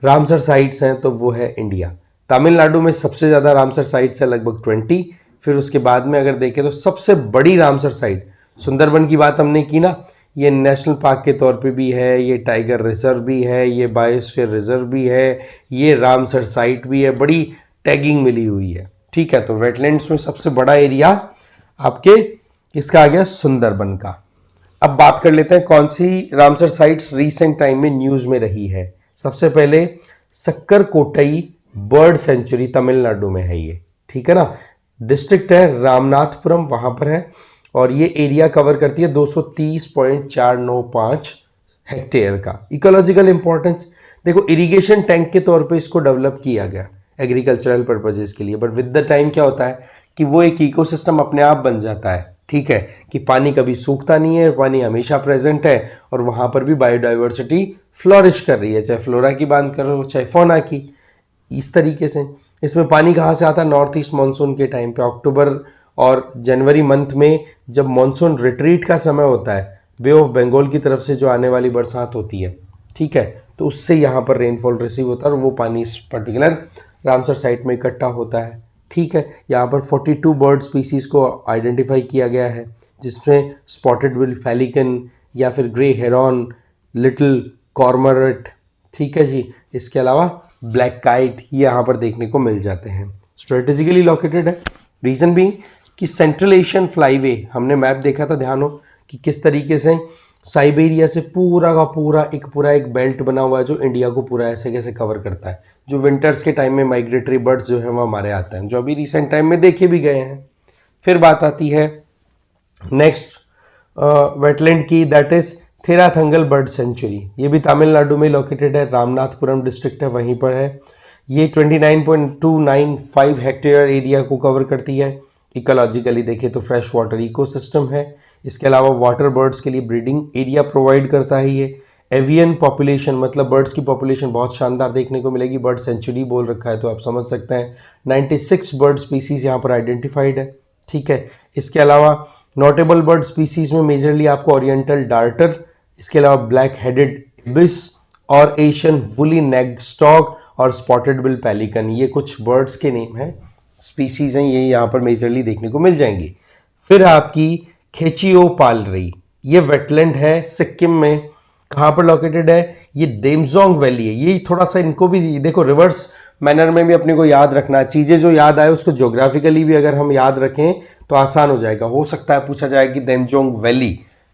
रामसर साइट्स हैं तो वो है इंडिया। तमिलनाडु में सबसे ज़्यादा रामसर साइट्स है, लगभग 20। फिर उसके बाद में अगर देखें तो सबसे बड़ी रामसर साइट, सुंदरबन की बात हमने की ना, ये नेशनल पार्क के तौर पे भी है, ये टाइगर रिजर्व भी है, ये बायोस्फीयर रिजर्व भी है, ये रामसर साइट भी है, बड़ी टैगिंग मिली हुई है, ठीक है। तो वेटलैंड्स में सबसे बड़ा एरिया आपके इसका आ गया सुंदरबन का। अब बात कर लेते हैं कौन सी रामसर साइट्स रिसेंट टाइम में न्यूज़ में रही है। सबसे पहले सक्कर कोटई बर्ड सेंचुरी तमिलनाडु में है ये, ठीक है ना, डिस्ट्रिक्ट है रामनाथपुरम, वहाँ पर है, और ये एरिया कवर करती है 230.495 हेक्टेयर का। इकोलॉजिकल इंपॉर्टेंस, देखो इरिगेशन टैंक के तौर पे इसको डेवलप किया गया एग्रीकल्चरल पर्पजेस के लिए, बट विद द टाइम क्या होता है कि वो एक इकोसिस्टम अपने आप बन जाता है, ठीक है, कि पानी कभी सूखता नहीं है, पानी हमेशा प्रेजेंट है, और वहाँ पर भी बायोडाइवर्सिटी फ्लोरिश कर रही है, चाहे फ्लोरा की बात करो चाहे फौना की। इस तरीके से इसमें पानी कहाँ से आता है, नॉर्थ ईस्ट मानसून के टाइम पे, अक्टूबर और जनवरी मंथ में जब मानसून रिट्रीट का समय होता है, बे ऑफ बंगाल की तरफ से जो आने वाली बरसात होती है, ठीक है, तो उससे यहाँ पर रेनफॉल रिसीव होता है और वो पानी इस पर्टिकुलर रामसर साइट में इकट्ठा होता है, ठीक है। यहाँ पर 42 बर्ड स्पीसीज़ को आइडेंटिफाई किया गया है, जिसमें स्पॉटेड विल फैलिकन या फिर ग्रे हेरॉन, लिटिल कॉर्मोरेट, ठीक है जी। इसके अलावा ब्लैक काइट ये यहाँ पर देखने को मिल जाते हैं। स्ट्रेटेजिकली लोकेटेड है, रीज़न भी कि सेंट्रल एशियन फ्लाईवे, हमने मैप देखा था, ध्यान हो कि किस तरीके से साइबेरिया से पूरा का पूरा एक बेल्ट बना हुआ है जो इंडिया को पूरा ऐसे कैसे कवर करता है, जो विंटर्स के टाइम में माइग्रेटरी बर्ड्स जो है वो हमारे आते हैं, जो अभी रिसेंट टाइम में देखे भी गए हैं। फिर बात आती है नेक्स्ट वेटलैंड की, दैट इज थेराथंगल बर्ड सेंचुरी। ये भी तमिलनाडु में लोकेटेड है, रामनाथपुरम डिस्ट्रिक्ट है वहीं पर है। ये 29.295 हेक्टेयर एरिया को कवर करती है। इकोलॉजिकली देखें तो फ्रेश वाटर इकोसिस्टम है। इसके अलावा वाटर बर्ड्स के लिए ब्रीडिंग एरिया प्रोवाइड करता है ये। एवियन पॉपुलेशन मतलब बर्ड्स की पॉपुलेशन बहुत शानदार देखने को मिलेगी, बर्ड सेंचुरी बोल रखा है तो आप समझ सकते हैं। 96 बर्ड स्पीसीज यहाँ पर आइडेंटिफाइड है, ठीक है। इसके अलावा नोटेबल बर्ड स्पीसीज में मेजरली आपको ओरिएंटल डार्टर, इसके अलावा ब्लैक हेडेड इबिस और एशियन वुली नेक्ड स्टॉक और स्पॉटेड बिल पेलिकन, ये कुछ बर्ड्स के नेम हैं, स्पीसीज हैं, ये यहाँ पर मेजरली देखने को मिल जाएंगी। फिर आपकी खेचियोपालरी, ये वेटलैंड है सिक्किम में। कहाँ पर लोकेटेड है? ये देमजोंग वैली है। ये थोड़ा सा इनको भी देखो रिवर्स मैनर में भी अपने को याद रखना है, चीज़ें जो याद आए उसको ज्योग्राफिकली भी अगर हम याद रखें तो आसान हो जाएगा। हो सकता है पूछा जाए कि देमजोंग वैली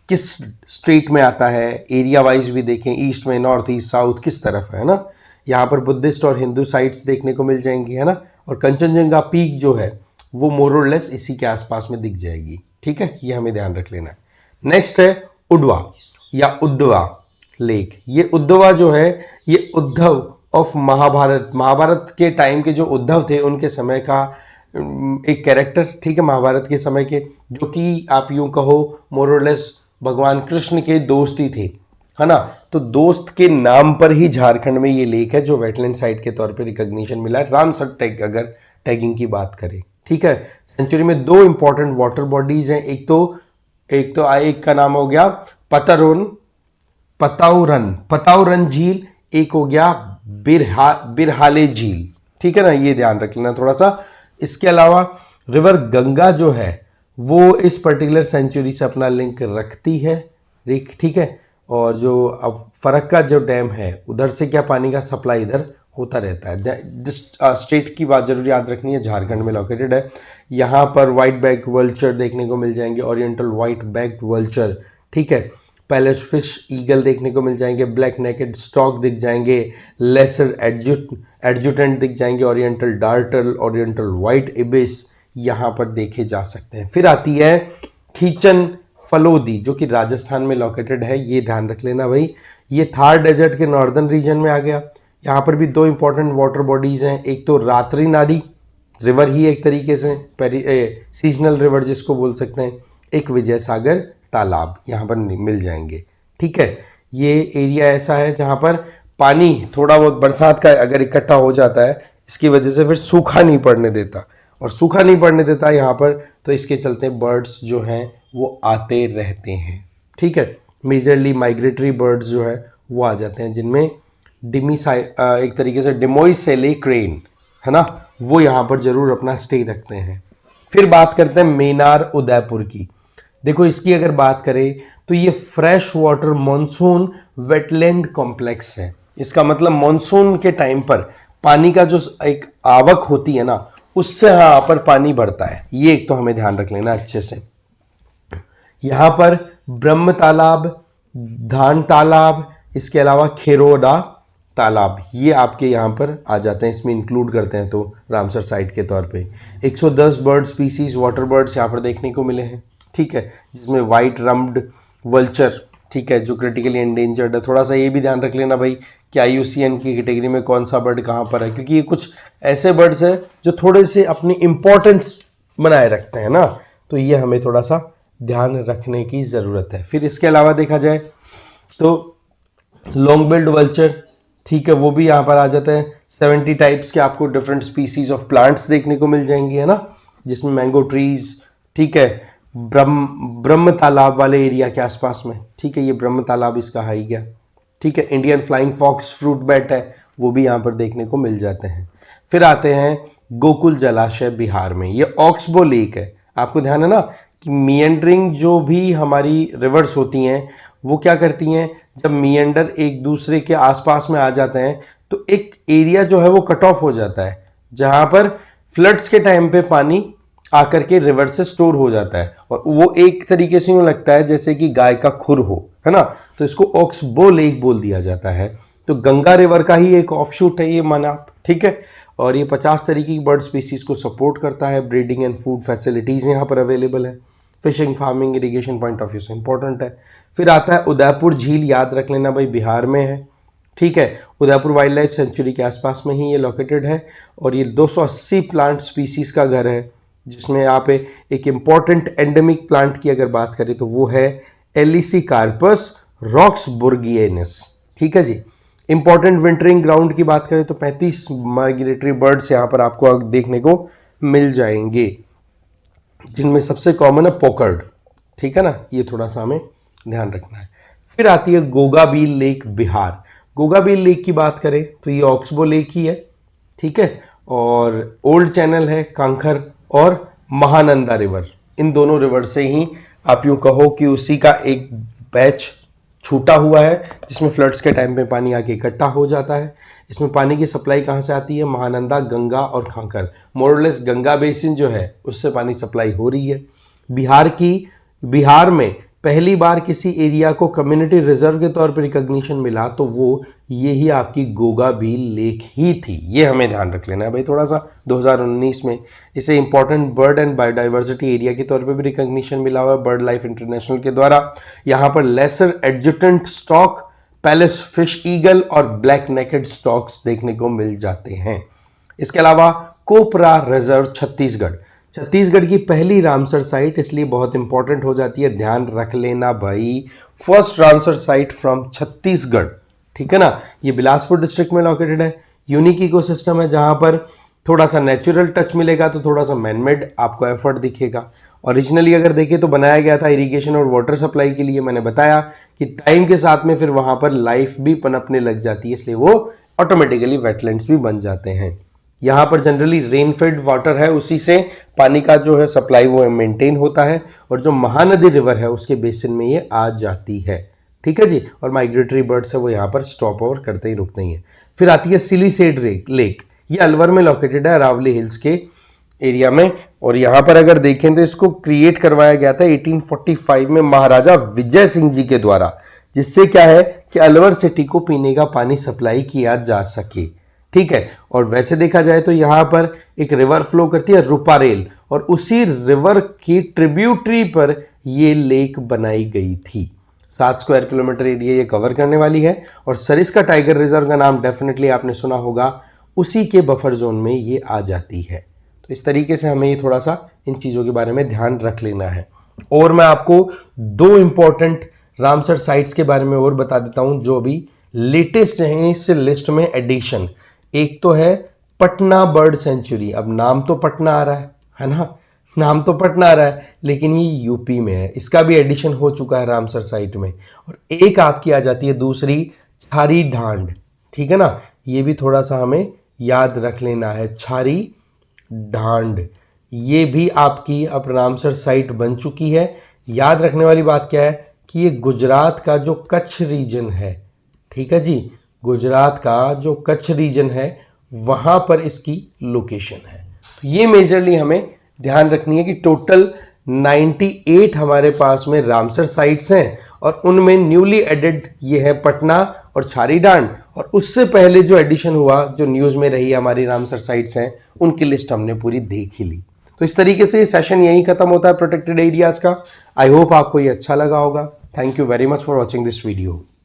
किस स्टेट में आता है, एरिया वाइज भी देखें, ईस्ट में, नॉर्थ ईस्ट, साउथ किस तरफ है ना। यहाँ पर बुद्धिस्ट और हिंदू साइट्स देखने को मिल जाएंगी, है ना। और कंचनजंगा पीक जो है वो मोर और लेस इसी के आसपास में दिख जाएगी, ठीक है, ये हमें ध्यान रख लेना है। नेक्स्ट है उडवा या उद्धवा लेक। ये उद्धवा जो है ये उद्धव ऑफ महाभारत के टाइम के जो उद्धव थे उनके समय का एक कैरेक्टर, ठीक है, महाभारत के समय के, जो कि आप यूं कहो मोर और लेस भगवान कृष्ण के दोस्त ही थे, है ना। तो दोस्त के नाम पर ही झारखंड में ये लेक है जो वेटलैंड साइट के तौर पे रिकॉग्निशन मिला है, रामसर टैग अगर टैगिंग की बात करें, ठीक है। सेंचुरी में दो इंपॉर्टेंट वाटर बॉडीज हैं, एक का नाम हो गया पताउरन झील, एक हो गया बिरहाले झील, ठीक है ना, ये ध्यान रख लेना थोड़ा सा। इसके अलावा रिवर गंगा जो है वो इस पर्टिकुलर सेंचुरी से अपना लिंक रखती है, ठीक है। और जो अब फरक्का जो डैम है उधर से क्या पानी का सप्लाई इधर होता रहता है। जिस स्टेट की बात जरूर याद रखनी है, झारखंड में लोकेटेड है। यहाँ पर वाइट बैक वल्चर देखने को मिल जाएंगे, ओरिएंटल वाइट बैक वल्चर, ठीक है। पैलेस फिश ईगल देखने को मिल जाएंगे, ब्लैक नेकेड स्टॉक दिख जाएंगे, लेसर एडजुटेंट दिख जाएंगे, ओरिएंटल डार्टल, ओरिएंटल वाइट इबिस यहाँ पर देखे जा सकते हैं। फिर आती है खींचन फलोदी जो कि राजस्थान में लोकेटेड है, ये ध्यान रख लेना भाई। ये थार डेजर्ट के नॉर्दर्न रीजन में आ गया। यहाँ पर भी दो इंपॉर्टेंट वाटर बॉडीज हैं, एक तो रात्रि नाडी रिवर ही एक तरीके से सीजनल रिवर जिसको बोल सकते हैं, एक विजय सागर तालाब यहाँ पर मिल जाएंगे, ठीक है। ये एरिया ऐसा है जहाँ पर पानी थोड़ा बहुत बरसात का अगर इकट्ठा हो जाता है, इसकी वजह से फिर सूखा नहीं पड़ने देता, और सूखा नहीं पड़ने देता यहाँ पर, तो इसके चलते बर्ड्स जो हैं वो आते रहते हैं, ठीक है। मेजरली माइग्रेटरी बर्ड्स जो है वो आ जाते हैं, जिनमें एक तरीके से डिमोइसेले क्रेन है ना, वो यहाँ पर जरूर अपना स्टे रखते हैं। फिर बात करते हैं मेनार उदयपुर की। देखो इसकी अगर बात करें तो ये fresh water monsoon wetland complex है। इसका मतलब मॉनसून के टाइम पर पानी का जो एक आवक होती है ना, उससे यहाँ पर पानी बढ़ता है, ये एक तो हमें ध्यान रख लेना अच्छे से। यहाँ पर ब्रह्म तालाब, धान तालाब, इसके अलावा खेरोडा तालाब, ये आपके यहाँ पर आ जाते हैं, इसमें इंक्लूड करते हैं तो रामसर साइट के तौर पे 110 बर्ड स्पीसीज वाटर बर्ड्स यहाँ पर देखने को मिले हैं, ठीक है, जिसमें वाइट रम्ड वल्चर, ठीक है, जो क्रिटिकली एंडेंजर्ड है। थोड़ा सा ये भी ध्यान रख लेना भाई कि IUCN की कैटेगरी में कौन सा बर्ड कहाँ पर है, क्योंकि ये कुछ ऐसे बर्ड्स हैं जो थोड़े से अपनी इंपॉर्टेंस बनाए रखते हैं ना, तो ये हमें थोड़ा सा ध्यान रखने की ज़रूरत है। फिर इसके अलावा देखा जाए तो लॉन्ग बिल्ड वल्चर, ठीक है, वो भी यहाँ पर आ जाते हैं। 70 टाइप्स के आपको डिफरेंट स्पीसीज ऑफ प्लांट्स देखने को मिल जाएंगी, है ना, जिसमें मैंगो ट्रीज, ठीक है, ब्रह्म तालाब वाले एरिया के आसपास में, ठीक है, ये ब्रह्म तालाब इसका हाई गया, ठीक है। Indian flying fox fruit bat है, वो भी यहाँ पर देखने को मिल जाते हैं। फिर आते हैं गोकुल जलाशय बिहार में, ये ऑक्सबो लेक है। आपको ध्यान है ना कि मिएंडरिंग जो भी हमारी रिवर्स होती हैं वो क्या करती हैं, जब मिएंडर एक दूसरे के आसपास में आ जाते हैं तो एक एरिया जो है वो कट ऑफ हो जाता है, जहाँ पर फ्लड्स के टाइम पे पानी आकर के रिवर से स्टोर हो जाता है और वो एक तरीके से यूं लगता है जैसे कि गाय का खुर हो, है ना। तो इसको ऑक्सबो लेक बोल दिया जाता है। तो गंगा रिवर का ही एक ऑफशूट है ये मनाप, ठीक है। और ये 50 तरीके की बर्ड स्पीसीज को सपोर्ट करता है। ब्रीडिंग एंड फूड फैसिलिटीज़ यहाँ पर अवेलेबल है। Fishing, farming, irrigation point of view से इंपॉर्टेंट है। फिर आता है उदयपुर झील, याद रख लेना भाई, बिहार में है, ठीक है। उदयपुर वाइल्ड लाइफ सेंचुरी के आसपास में ही ये लोकेटेड है और ये 280 प्लांट स्पीसीज का घर है, जिसमें यहाँ पे एक इम्पॉर्टेंट एंडेमिक प्लांट की अगर बात करें तो वो है एलिसी कार्पस रॉक्सबुर्गिएनस, ठीक है जी। इंपॉर्टेंट विंटरिंग ग्राउंड की बात करें तो 35 माइग्रेटरी बर्ड्स यहाँ पर आपको देखने को मिल जाएंगे, जिनमें सबसे कॉमन है पोकर्ड, ठीक है ना। ये थोड़ा सा हमें ध्यान रखना है। फिर आती है गोगाबील लेक, बिहार। गोगाबील लेक की बात करें तो ये ऑक्सबो लेक ही है, ठीक है। और ओल्ड चैनल है, कांखर और महानंदा रिवर, इन दोनों रिवर से ही आप यूं कहो कि उसी का एक बैच छूटा हुआ है, जिसमें फ्लड्स के टाइम पे पानी आके इकट्ठा हो जाता है। इसमें पानी की सप्लाई कहाँ से आती है? महानंदा, गंगा और खांकर, मोरलेस गंगा बेसिन जो है उससे पानी सप्लाई हो रही है। बिहार में पहली बार किसी एरिया को कम्युनिटी रिजर्व के तौर पर रिकॉग्निशन मिला तो वो यही आपकी गोगाबील लेक ही थी। ये हमें ध्यान रख लेना है भाई थोड़ा सा। 2019 में इसे important bird and biodiversity area के तौर पे भी रिकॉग्निशन मिला हुआ है बर्ड लाइफ इंटरनेशनल के द्वारा। यहाँ पर lesser adjutant stork, Pallas fish eagle और ब्लैक नेकेड स्टॉक्स देखने को मिल जाते हैं। इसके अलावा कोपरा रिजर्व छत्तीसगढ़ की पहली रामसर साइट, इसलिए बहुत इंपॉर्टेंट हो जाती है, ध्यान रख लेना भाई। First Ramsar site from Chhattisgarh, ठीक है ना। ये बिलासपुर डिस्ट्रिक्ट में लोकेटेड है। यूनिक इकोसिस्टम है, जहां पर थोड़ा सा नेचुरल टच मिलेगा तो थोड़ा सा मैनमेड आपको एफर्ट दिखेगा। ओरिजिनली अगर देखें तो बनाया गया था इरिगेशन और वाटर सप्लाई के लिए। मैंने बताया कि टाइम के साथ में फिर वहां पर लाइफ भी पनपने लग जाती है, इसलिए वो ऑटोमेटिकली वेटलैंड्स भी बन जाते हैं। यहाँ पर जनरली रेनफेड वाटर है, उसी से पानी का जो है सप्लाई वो मेंटेन होता है और जो महानदी रिवर है उसके बेसिन में ये आ जाती है, ठीक है जी। और माइग्रेटरी बर्ड्स है वो यहाँ पर स्टॉप ओवर करते ही रुकते ही हैं। फिर आती है सिलीसेड लेक, ये अलवर में लोकेटेड है, अरावली हिल्स के एरिया में। और यहाँ पर अगर देखें तो इसको क्रिएट करवाया गया था 1845 में महाराजा विजय सिंह जी के द्वारा, जिससे क्या है कि अलवर सिटी को पीने का पानी सप्लाई किया जा सके, ठीक है। और वैसे देखा जाए तो यहाँ पर एक रिवर फ्लो करती है रूपारेल, और उसी रिवर की ट्रिब्यूटरी पर ये लेक बनाई गई थी। 7 स्क्वायर किलोमीटर एरिया ये कवर करने वाली है। और सरिस्का टाइगर रिजर्व का नाम डेफिनेटली आपने सुना होगा, उसी के बफर जोन में ये आ जाती है। तो इस तरीके से हमें ये थोड़ा सा इन चीज़ों के बारे में ध्यान रख लेना है। और मैं आपको 2 इंपॉर्टेंट रामसर साइट्स के बारे में और बता देता हूँ जो अभी लेटेस्ट हैं इस लिस्ट में एडिशन। एक तो है पटना बर्ड सेंचुरी। अब नाम तो पटना आ रहा है ना, नाम तो पटना आ रहा है, लेकिन ये यूपी में है। इसका भी एडिशन हो चुका है रामसर साइट में। और एक आपकी आ जाती है दूसरी, छारी ढांड, ठीक है ना। ये भी थोड़ा सा हमें याद रख लेना है, छारी ढांड, ये भी आपकी अब रामसर साइट बन चुकी है। याद रखने वाली बात क्या है कि ये गुजरात का जो कच्छ रीजन है, ठीक है जी, गुजरात का जो कच्छ रीजन है वहाँ पर इसकी लोकेशन है। तो ये मेजरली हमें ध्यान रखनी है कि टोटल 98 हमारे पास में रामसर साइट्स हैं और उनमें न्यूली एडेड ये है पटना और छारी ढांड। और उससे पहले जो एडिशन हुआ, जो न्यूज़ में रही हमारी रामसर साइट्स हैं, उनकी लिस्ट हमने पूरी देख ही ली। तो इस तरीके से ये सेशन यहीं खत्म होता है प्रोटेक्टेड एरियाज़ का। आई होप आपको ये अच्छा लगा होगा। Thank you very much for watching this video.